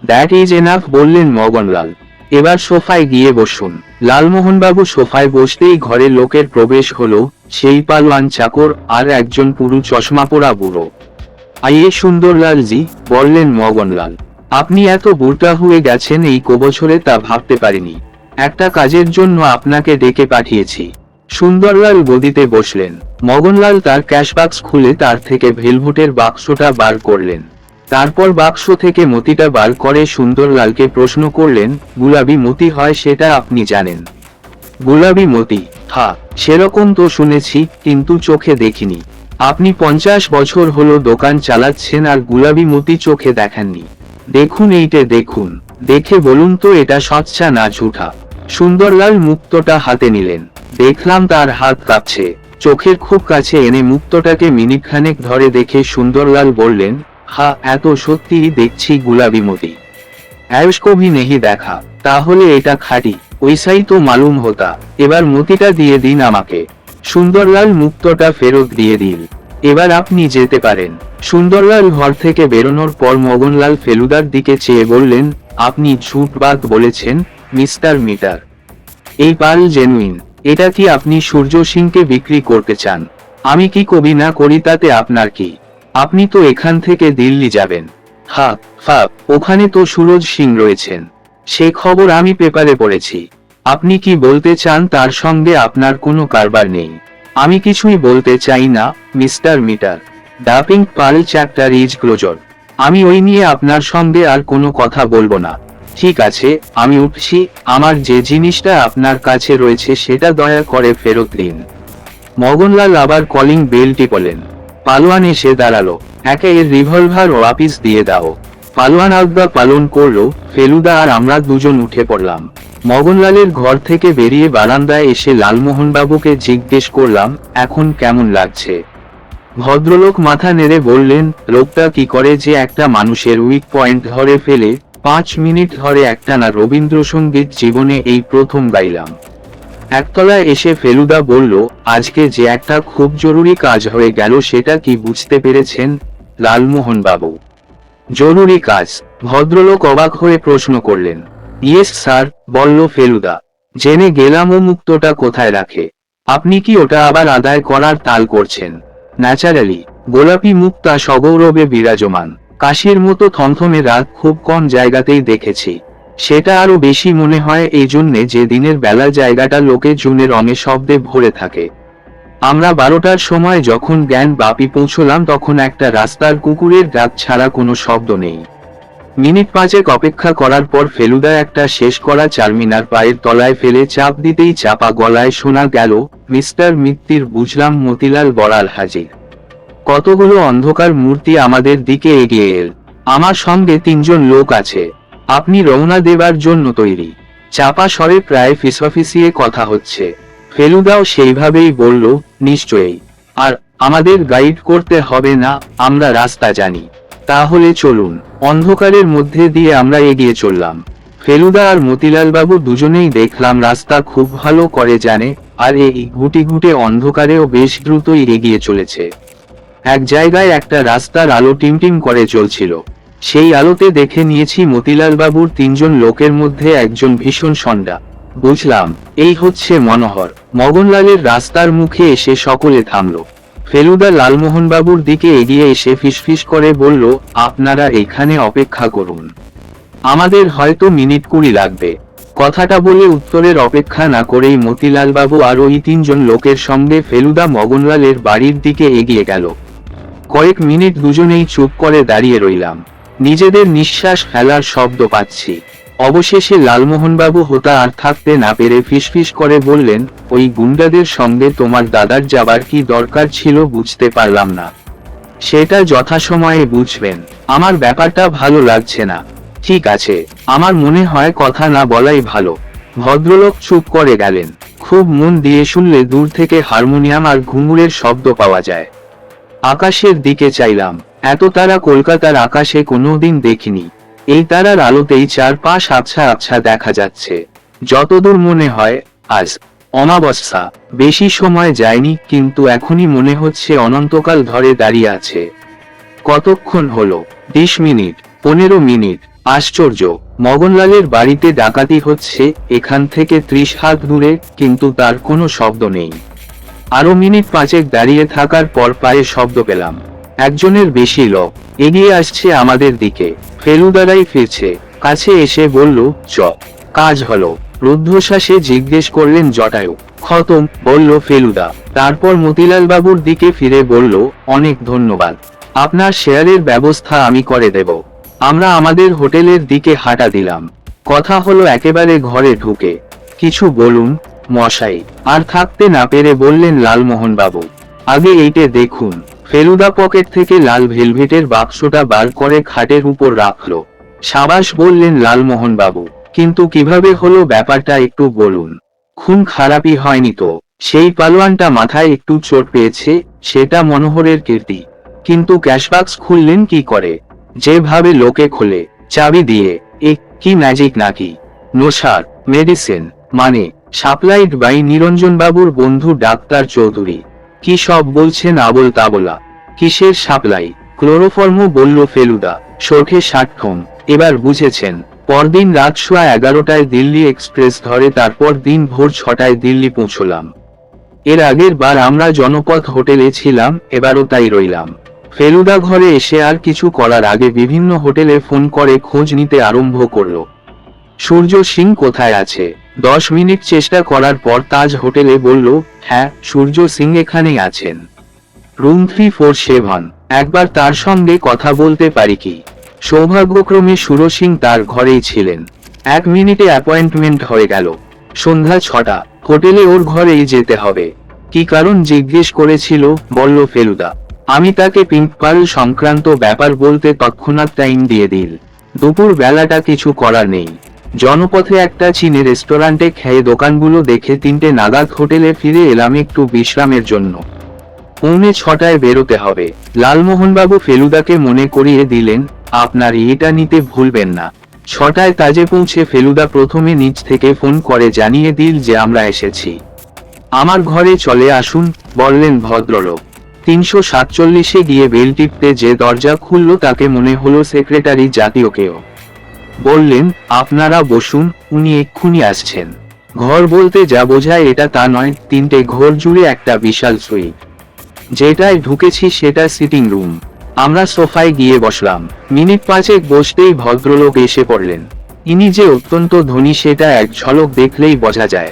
S2: দ্যাট ইজ এনাফ বললেন মগনলাল। এবার সোফায় গিয়ে বসুন। লালমোহনবাবু সোফায় বসতেই ঘরে লোকের প্রবেশ হলো। সেই পালোয়ান চাকর আর একজন পুরু চশমা পরা বুড়ো। আইয়ে সুন্দরলাল জি, বললেন মগনলাল। আপনি এত বুড়া হয়ে গেছেন এই কবছরে তা ভাবতে পারিনি। একটা কাজের জন্য আপনাকে ডেকে পাঠিয়েছি। সুন্দরলাল গদিতে বসলেন। মগনলাল তার ক্যাশ বাক্স খুলে তার থেকে ভেলভেটের বাক্সটা বার করলেন। তারপর বাক্স থেকে মতিটা বার করে সুন্দরলালকে প্রশ্ন করলেন, গুলাবি মতি হয় সেটা আপনি জানেন? গুলাবি মতি? হ্যাঁ, সেরকম তো শুনেছি, কিন্তু চোখে দেখিনি। আপনি 50 বছর হলো দোকান চালাচ্ছেন আর গুলাবি মতি চোখে দেখেননি? দেখুন এইটে দেখুন, দেখে বলুন তো এটা সচ্চা না ঝুঠা। সুন্দরলাল মুক্তটা হাতে নিলেন। দেখলাম তার হাত কাঁপছে। চোখের খুব কাছে এনে মুক্তটাকে মিনিটখানেক ধরে দেখে সুন্দরলাল বললেন, হ্যাঁ, এত সত্যিই দেখছি গুলাবি মতি। আয়ুষ কভি নেহি দেখা। তাহলে এটা খাঁটি, ওইসাই তো মালুম হতা। এবার মতিটা দিয়ে দিন আমাকে। সুন্দরলাল মুক্তটা ফেরত দিয়ে দিল। এবার আপনি যেতে পারেন। সুন্দরলাল ঘর থেকে বেরোনোর পর মগনলাল ফেলুদার দিকে চেয়ে বললেন, আপনি ঝুটবাগ বলেছেন, মিস্টার মিটার। এই পাল জেনুইন। এটা কি আপনি সূর্য সিংকে বিক্রি করতে চান? আমি কি কবি না করি তাতে আপনার কি? আপনি তো এখান থেকে দিল্লি যাবেন। হ্যাঁ, ওখানে তো সুরজ সিং রয়েছেন। সে খবর আমি পেপারে পড়েছি। আপনি কি বলতে চান তার সঙ্গে আপনার কোনো কারবার নেই? আমি কিছুই বলতে চাই না, mister Mitter. The pink pearl chapter is closed. আমি ওই নিয়ে আপনার সঙ্গে আর কোনো কথা বলবো না। ঠিক আছে, আমি উঠছি। আমার যে জিনিসটা আপনার কাছে রয়েছে সেটা দয়া করে ফেরত দিন। মগনলাল আবার কলিং বেল টিপলেন। পালোয়ান এসে দাঁড়ালো। একে এর রিভলভার ওয়াপিস দিয়ে দাও। পালোয়ান আজ্ঞা পালন করলো। ফেলুদা আর আমরা দুজন উঠে পড়লাম। মগনলালের ঘর থেকে বেরিয়ে বারান্দায় এসে লালমোহনবাবুকে জিজ্ঞেস করলাম, এখন কেমন লাগছে? ভদ্রলোক মাথা নেড়ে বললেন, লোকটা কি করে যে একটা মানুষের উইক পয়েন্ট ধরে ফেলে। 5 মিনিট ধরে একটানা রবীন্দ্রসঙ্গীত জীবনে এই প্রথম গাইলাম। একতলায় এসে ফেলুদা বলল, আজকে যে একটা খুব জরুরি কাজ হয়ে গেল সেটা কি বুঝতে পেরেছেন লালমোহনবাবু? জরুরি কাজ? ভদ্রলোক অবাক হয়ে প্রশ্ন করলেন। ইয়েস স্যার, বলল ফেলুদা। জেনে গেলাম ও মুক্তটা কোথায় রাখে। আপনি কি ওটা আবার আদায় করার তাল করছেন? ন্যাচারালি। গোলাপি মুক্তা সগৌরবে বিরাজমান। কাশির মতো থমথমে রাত খুব কম জায়গাতেই দেখেছি। সেটা আরো বেশি মনে হয় এই জন্যে যে দিনের বেলা জায়গাটা লোকে জুনের রঙে শব্দে ভরে থাকে। আমরা 12টার সময় যখন জ্ঞান বাপি পৌঁছলাম তখন একটা রাস্তার কুকুরের ডাক ছাড়া কোনো শব্দ নেই। মিনিট 5 অপেক্ষা করার পর ফেলুদা একটা শেষ করা চারমিনার পায়ের তলায় ফেলে চাপ দিতেই চাপা গলায় শোনা গেল, মিস্টার মিত্তির বুঝলাম মতিলাল বড়াল হাজির। কতগুলো অন্ধকার মূর্তি আমাদের দিকে এগিয়ে এল। আমার সঙ্গে 3 জন লোক আছে। আপনি রওনা দেবার জন্য তৈরি? চাপা স্বরে প্রায় ফিসফিসিয়ে কথা হচ্ছে। ফেলুদাও সেইভাবেই বলল, নিশ্চয়ই। আর আমাদের গাইড করতে হবে না, আমরা রাস্তা জানি। তাহলে চলুন। অন্ধকারের মধ্যে দিয়ে আমরা এগিয়ে চললাম। ফেলুদা আর মতিলাল বাবু দুজনেই দেখলাম রাস্তা খুব ভালো করে জানে, আর এই ঘুটে ঘুটে অন্ধকারেও বেশ দ্রুতই এগিয়ে চলেছে। এক জায়গায় একটা রাস্তার আলো টিমটিম করে চলছিল। সেই আলোতে দেখে নিয়েছি মতিলাল বাবুর 3 জন লোকের মধ্যে একজন ভীষণ সন্ডা। বুঝলাম, এই হচ্ছে মনোহর। মগনলালের রাস্তার মুখে এসে সকলে থামল। ফেলুদা লালমোহনবাবুর দিকে এগিয়ে এসে ফিসফিস করে বলল, আপনারা এখানে অপেক্ষা করুন। আমাদের হয়তো মিনিট 20 লাগবে। কথাটা বলে উত্তরের অপেক্ষা না করেই মতিলাল বাবু আর ওই 3 জন লোকের সঙ্গে ফেলুদা মগনলালের বাড়ির দিকে এগিয়ে গেল। কয়েক মিনিট দুজনেই চুপ করে দাঁড়িয়ে রইলাম। নিজেদের নিঃশ্বাস ফেলার শব্দ পাচ্ছি। অবশেষে লালমোহনবাবু হোতা আর থাকতে না পেরে ফিসফিস করে বললেন, ওই গুন্ডাদের সঙ্গে তোমার দাদার যাবার কি দরকার ছিল বুঝতে পারলাম না। সেটা যথাসময়ে বুঝবেন। আমার ব্যাপারটা ভালো লাগছে না। ঠিক আছে, আমার মনে হয় কথা না বলাই ভালো। ভদ্রলোক চুপ করে গেলেন। খুব মন দিয়ে শুনলে দূর থেকে হারমোনিয়াম আর ঘুঙুরের শব্দ পাওয়া যায়। আকাশের দিকে চাইলাম। এত তারা কলকাতার আকাশে কোনোদিন দেখিনি। এই তারার আলোতেই চারপাশ আবছা আবছা দেখা যাচ্ছে। যতদূর মনে হয় আজ অমাবস্যা। বেশি সময় যায়নি, কিন্তু এখনই মনে হচ্ছে অনন্তকাল ধরে দাঁড়িয়ে আছে। কতক্ষণ হলো? 20 মিনিট, 15 মিনিট। আশ্চর্য, মগনলালের বাড়িতে ডাকাতি হচ্ছে এখান থেকে 30 হাত দূরে, কিন্তু তার কোনো শব্দ নেই। আরো মিনিট 5 দাঁড়িয়ে থাকার পর পায়ে শব্দ পেলাম। একজনের বেশি লোক এগিয়ে আসছে আমাদের দিকে। ফেলুদারাই ফিরছে। কাছে এসে বলল, চ কাজ হলো। রুদ্ধশ্বাসে জিজ্ঞেস করলেন জটায়ু। খতম, বলল ফেলুদা। তারপর মতিলাল বাবুর দিকে ফিরে বলল, অনেক ধন্যবাদ। আপনার শেয়ারের ব্যবস্থা আমি করে দেব। আমরা আমাদের হোটেলের দিকে হাঁটা দিলাম। কথা হলো একেবারে ঘরে ঢুকে। কিছু বলুন মশাই। আর থাকতে না পেরে বললেন লালমোহন বাবু, আগে এইটে দেখুন। ফেলুদা পকেট থেকে লাল ভেলভেটের বাক্সটা বার করে খাটের উপর রাখলো। সাবাস, বললেন লালমোহন বাবু। কিন্তু কিভাবে হলো ব্যাপারটা একটু বলুন। খুন খারাপই হয়নি তো? সেই পালোয়ানটা মাথায় একটু চোট পেয়েছে, সেটা মনোহরের কীর্তি। কিন্তু ক্যাশবাক্স খুললেন কি করে? যেভাবে লোকে খোলে, চাবি দিয়ে। এ কি ম্যাজিক নাকি? No sir, medicine. মানে সাপ্লাইড বাই নিরঞ্জন বাবুর বন্ধু ডাক্তার চৌধুরী। কি সব বলছেন আবোল তাবোলা? কিসের সাপ্লাই? ক্লোরোফর্মও, বলল ফেলুদা। শোকে 60 ঠোং। এবার বুঝেছেন। পরদিন রাত 11:30টায় দিল্লি এক্সপ্রেস ধরে তারপর দিন ভোর 6টায় দিল্লি পৌঁছলাম। এর আগের বার আমরা জনপথ হোটেলে ছিলাম, এবারও তাই রইলাম। ফেলুদা ঘরে এসে আর কিছু করার আগে বিভিন্ন হোটেলে ফোন করে খোঁজ নিতে আরম্ভ করল। সূর্য সিং কোথায় আছে? 10 মিনিট চেষ্টা করার পর তাজ হোটেলে বলল, হ্যাঁ সূর্য সিং এখানেই আছেন, রুম 347। একবার তার সঙ্গে কথা বলতে পারি কি? সৌভাগ্যক্রমে সুর সিং তার ঘরেই ছিলেন। 1 মিনিটে অ্যাপয়েন্টমেন্ট হয়ে গেল। সন্ধ্যা 6টা। হোটেলে ওর ঘরেই যেতে হবে। কি কারণ জিজ্ঞেস করেছিল, বলল ফেলুদা। আমি তাকে পিঙ্ক পার্ল সংক্রান্ত ব্যাপার বলতে তৎক্ষণাৎ টাইম দিয়ে দিল। দুপুর বেলাটা কিছু করার নেই। জনপথে একটা চীনের রেস্টুরেন্টে খেয়ে দোকানগুলো দেখে 3টে নাগাদ হোটেলে ফিরে এলাম একটু বিশ্রামের জন্য। 6:45টায় বেরোতে হবে। লালমোহনবাবু ফেলুদাকে মনে করিয়ে দিলেন, আপনার এটা নিতে ভুলবেন না। 6টায় তাজে পৌঁছে ফেলুদা প্রথমে নিজ থেকে ফোন করে জানিয়ে দিল যে আমরা এসেছি। আমার ঘরে চলে আসুন, বললেন ভদ্রলোক। 347-এ গিয়ে বেল টিপতে যে দরজা খুলল তাকে মনে হলো সেক্রেটারি জাতীয় কেউ। বললেন, আপনারা বসুন, উনি এক্ষুনি আসছেন। ঘর বলতে যা বোঝায় এটা তা নয়, 3টে ঘর জুড়ে একটা বিশাল সুইট। যেটায় ঢুকেছি সেটা সিটিং রুম। আমরা সোফায় গিয়ে বসলাম। মিনিট 5 বসতেই ভদ্রলোক এসে পড়লেন। ইনি যে অত্যন্ত ধনী সেটা এক ঝলক দেখলেই বোঝা যায়।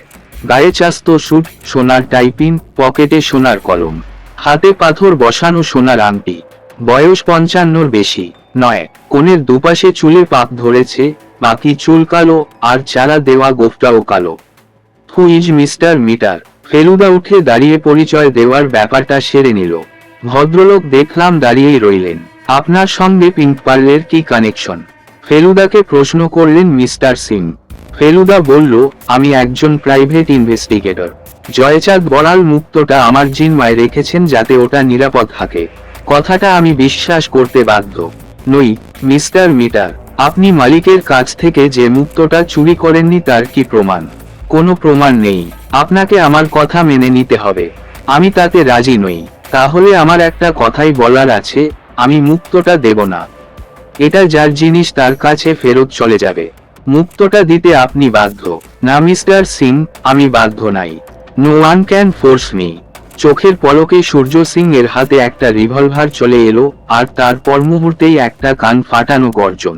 S2: গায়ে চাস্ত স্যুট, সোনার টাইপিন, পকেটে সোনার কলম, হাতে পাথর বসানো সোনার আংটি। বয়স 55-র বেশি নয়। কোণের দুপাশে চুলে পাক ধরেছে, বাকি চুল কালো, আর চারা দেওয়া গোফটাও কালো। Who is mister Mitter? Feluda উঠে দাঁড়িয়ে পরিচয় দেওয়ার ব্যাপারটা সেরে নিল। ভদ্রলোক দেখলাম দাঁড়িয়েই রইলেন। আপনার সঙ্গে পিঙ্ক পার্লের কি কানেকশন? ফেলুদাকে প্রশ্ন করলেন মিস্টার সিং। ফেলুদা বলল, আমি একজন প্রাইভেট ইনভেস্টিগেটর। জয়চাঁদ বড়াল মুক্তটা আমার জিম্মায় রেখেছেন যাতে ওটা নিরাপদ থাকে। কথাটা আমি বিশ্বাস করতে বাধ্য নই। মিস্টার মিটার, আপনি মালিকের কাছ থেকে যে মুক্তটা চুরি করেননি তার কি প্রমাণ? কোনো প্রমাণ নেই। আপনাকে আমার কথা মেনে নিতে হবে। আমি তাতে রাজি নই। তাহলে আমার একটা কথাই বলার আছে, আমি মুক্তটা দেব না। এটা যার জিনিস তার কাছে ফেরত চলে যাবে। মুক্তটা দিতে আপনি বাধ্য। না মিস্টার সিং, আমি বাধ্য নাই। No one can force me. চোখের পলকে সূর্য সিং এর হাতে একটা রিভলভার চলে এলো, আর তারপর মুহূর্তেই একটা কান ফাটানো গর্জন।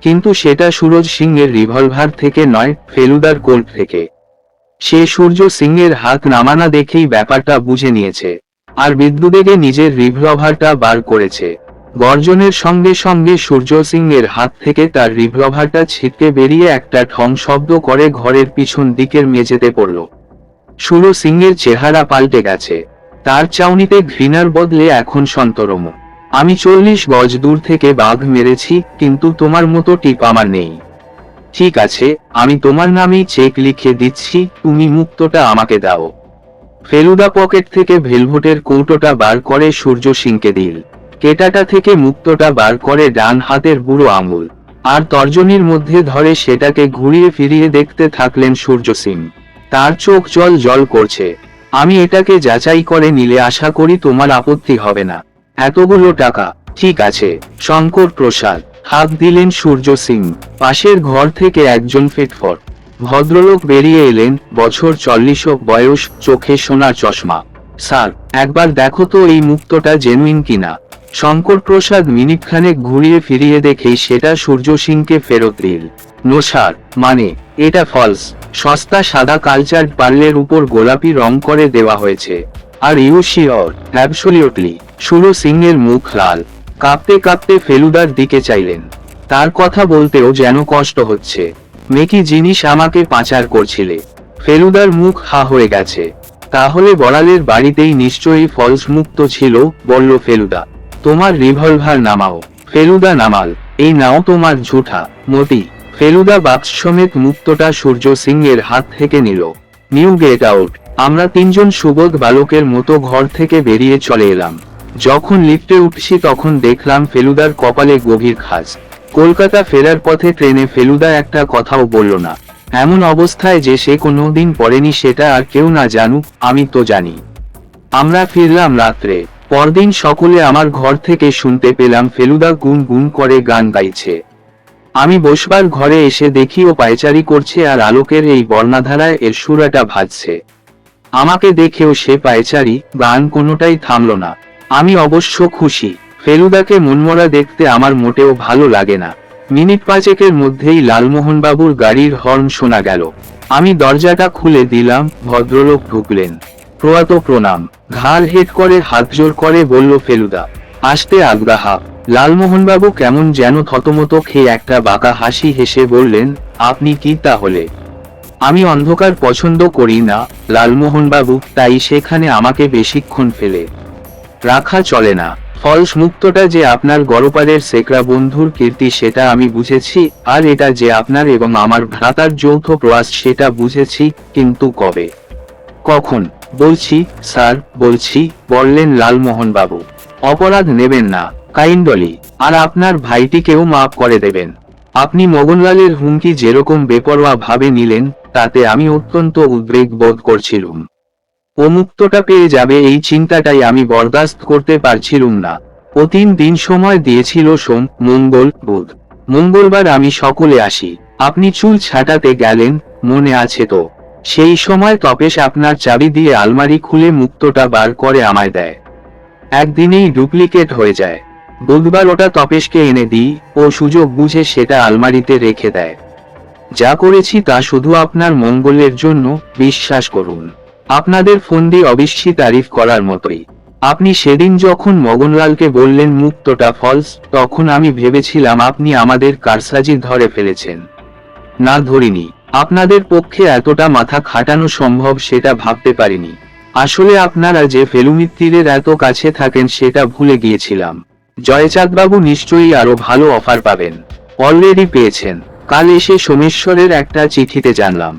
S2: কিন্তু সেটা সুরজ সিং এর রিভলভার থেকে নয়, ফেলুদার কোল্ট থেকে। সে সূর্য সিং এর হাত নামানা দেখেই ব্যাপারটা বুঝে নিয়েছে, আর বিদ্যুদেগে নিজের রিভলভারটা বার করেছে। গর্জনের সঙ্গে সঙ্গে সূর্য সিং এর হাত থেকে তার রিভলভারটা ছিটকে বেরিয়ে একটা ঠং শব্দ করে ঘরের পিছন দিকের মেঝেতে পড়ল। সূর্য সিং এর চেহারা পাল্টে গেছে। তার চাউনিতে ঘৃণার বদলে এখন সন্তরম। আমি 40 গজ দূর থেকে বাঘ মেরেছি, কিন্তু তোমার মতো টিপ আমার নেই। ঠিক আছে, আমি তোমার নামেই চেক লিখে দিচ্ছি, তুমি মুক্তটা আমাকে দাও। ফেলুদা পকেট থেকে ভেলভেটের কৌটোটা বার করে সূর্য সিংকে দিল। কেটাটা থেকে মুক্তটা বার করে ডান হাতের বুড়ো আঙুল আর তর্জনীর মধ্যে ধরে সেটাকে ঘুরিয়ে ফিরিয়ে দেখতে থাকলেন সূর্য সিং। তার চোখ জল জল করছে। আমি এটাকে যাচাই করে নিলে আশা করি তোমার আপত্তি হবে না। এতগুলো টাকা। ঠিক আছে, শঙ্কর প্রসাদ, হাত দিলেন সূর্য সিং। পাশের ঘর থেকে একজন ফিটফট ভদ্রলোক বেরিয়ে এলেন। বছর 40 বয়স, চোখে সোনার চশমা, স্যার, একবার দেখো তো এই মুক্তটা জেনুইন কিনা। শঙ্কর প্রসাদ মিনিটখানেক ঘুরিয়ে ফিরিয়ে দেখেই সেটা সূর্য সিংকে ফেরত দিল। নো স্যার, মানে এটা ফলস। সস্তা সাদা কালচার পার্লের উপর গোলাপি রং করে দেওয়া হয়েছে। Are you sure? Absolutely. Surya সিংয়ের মুখ লাল। কাঁপতে কাঁপতে ফেলুদার দিকে চাইলেন। তার কথা বলতেও যেন কষ্ট হচ্ছে। মেকি জিনিস আমাকে পাচার করছিলে? ফেলুদার মুখ হা হয়ে গেছে। তাহলে বড়ালের বাড়িতেই নিশ্চয়ই ফলস মুক্ত ছিল, বলল ফেলুদা। তোমার রিভলভার নামাও। ফেলুদা নামাল। এই নাও তোমার ঝুঠা মতি। ফেলুদা বাক্স সমেত মুক্তটা সূর্য সিং এর হাত থেকে নিল। New get out. আমরা তিনজন সুবোধ বালকের মতো ঘর থেকে বেরিয়ে চলে এলাম। যখন লিফটে উঠছি তখন দেখলাম ফেলুদার কপালে গভীর খাজ। কলকাতা ফেরার পথে ট্রেনে ফেলুদা একটা কথাও বলল না। এমন অবস্থায় যে সে কোনোদিন পড়েনি সেটা আর কেউ না জানুক, আমি তো জানি। আমরা ফিরলাম রাত্রে। পরদিন সকলে আমার ঘর থেকে শুনতে পেলাম ফেলুদা গুন গুন করে গান গাইছে। আমি বসবার ঘরে এসে দেখি ও পায়চারি করছে আর আলোকের এই বর্ণাধারায় এর সুরাটা ভাজছে। আমাকে দেখেও সে পায়চারি গান কোনোটাই থামল না। আমি অবশ্য খুশি। ফেলুদাকে মনমরা দেখতে আমার মোটেও ভালো লাগে না। মিনিট পাঁচেকের মধ্যেই লালমোহনবাবুর গাড়ির হর্ন শোনা গেল। আমি দরজাটা খুলে দিলাম। ভদ্রলোক ঢুকলেন। প্রয়াত প্রণাম। ঘাড় হেট করে হাত জোর করে বলল ফেলুদা। আসতে আজ্ঞাহা। লালমোহনবাবু কেমন যেন থতমত খেয়ে একটা বাঁকা হাসি হেসে বললেন, আপনি কি তাহলে? আমি অন্ধকার পছন্দ করি না লালমোহনবাবু, তাই সেখানে আমাকে বেশিক্ষণ ফেলে রাখা চলে না। ফলস মুক্তটা যে আপনার গড়পাড়ের সেকরা বন্ধুর কীর্তি সেটা আমি বুঝেছি, আর এটা যে আপনার এবং আমার ভ্রাতার যৌথ প্রয়াস সেটা বুঝেছি, কিন্তু কবে, কখন? বলছি স্যার, বলছি, বললেন লালমোহনবাবু। অপরাধ নেবেন না, কাইন্ডলি। আর আপনার ভাইটিকেও মাফ করে দেবেন। আপনি মগনলালের হুমকি যেরকম বেপরোয়া ভাবে নিলেন, তাতে আমি অত্যন্ত উদ্বেগ বোধ করছিলুম। ও মুক্তটা পেয়ে যাবে এই চিন্তাটাই আমি বরদাস্ত করতে পারছিলুম না। ও 3 দিন সময় দিয়েছিল, সোম, মঙ্গল, বুধ। মঙ্গলবার আমি সকলে আসি। আপনি চুল ছাটাতে গেলেন, মনে আছে তো? সেই সময় তপেশ আপনার চাবি দিয়ে আলমারি খুলে মুক্তটা বার করে আমায় দেয়। একদিনেই ডুপ্লিকেট হয়ে যায়। বুধবার ওটা তপেশকে এনে দিই, ও সুযোগ বুঝে সেটা আলমারিতে রেখে দেয়। যা করেছি তা শুধু আপনার মঙ্গলের জন্য, বিশ্বাস করুন। আপনাদের ফন্দি অবশ্যই তারিফ করার মতোই। আপনি সেদিন যখন মগনলালকে বললেন মুক্তটা ফলস, তখন আমি ভেবেছিলাম আপনি আমাদের কারসাজি ধরে ফেলেছেন। না, ধরিনি। আপনাদের পক্ষে এতটা মাথা খাটানো সম্ভব সেটা ভাবতে পারিনি। আসলে আপনারা যে ফেলুমিত্তিরের এত কাছে থাকেন সেটা ভুলে গিয়েছিলাম। জয়চাঁদবাবু নিশ্চয়ই আরো ভালো অফার পাবেন। অলরেডি পেয়েছেন। কাল এসে সোমেশ্বরের একটা চিঠিতে জানলাম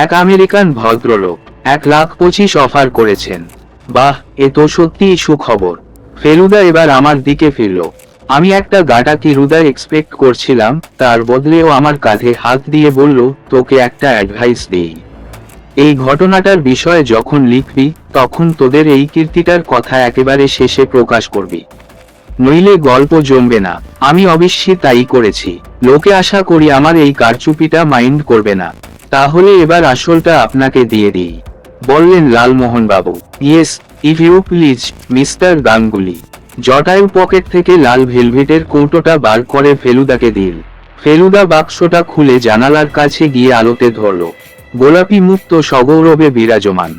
S2: এক আমেরিকান ভদ্রলোক 1,25,000 অফার করেছেন। বাহ, এ তো সত্যিই সুখবর। ফেলুদা এবার আমার দিকে ফিরল। আমি একটা গাটাকি হৃদয় এক্সপেক্ট করছিলাম, তার বদলেও আমার কাঁধে হাত দিয়ে বলল, তোকে একটা অ্যাডভাইস দিই। এই ঘটনাটার বিষয়ে যখন লিখবি, তখন তোদের এই কীর্তিটার কথা একেবারে শেষে প্রকাশ করবি, নইলে গল্প জমবে না। আমি অবশ্যই তাই করেছি। লোকে আশা করি আমার এই কারচুপিটা মাইন্ড করবে না। তাহলে এবার আসলটা আপনাকে দিয়ে দিই, বললেন Lalmohanbabu. Yes, if you please, mister Ganguly. Jatayu pocket থেকে লাল ভেলভেটের কৌটোটা বার করে ফেলুদাকে দিল। ফেলুদা বাক্সটা খুলে জানালার কাছে গিয়ে আলোতে ধরল। গোলাপি মুক্ত সগৌরবে বিরাজমান।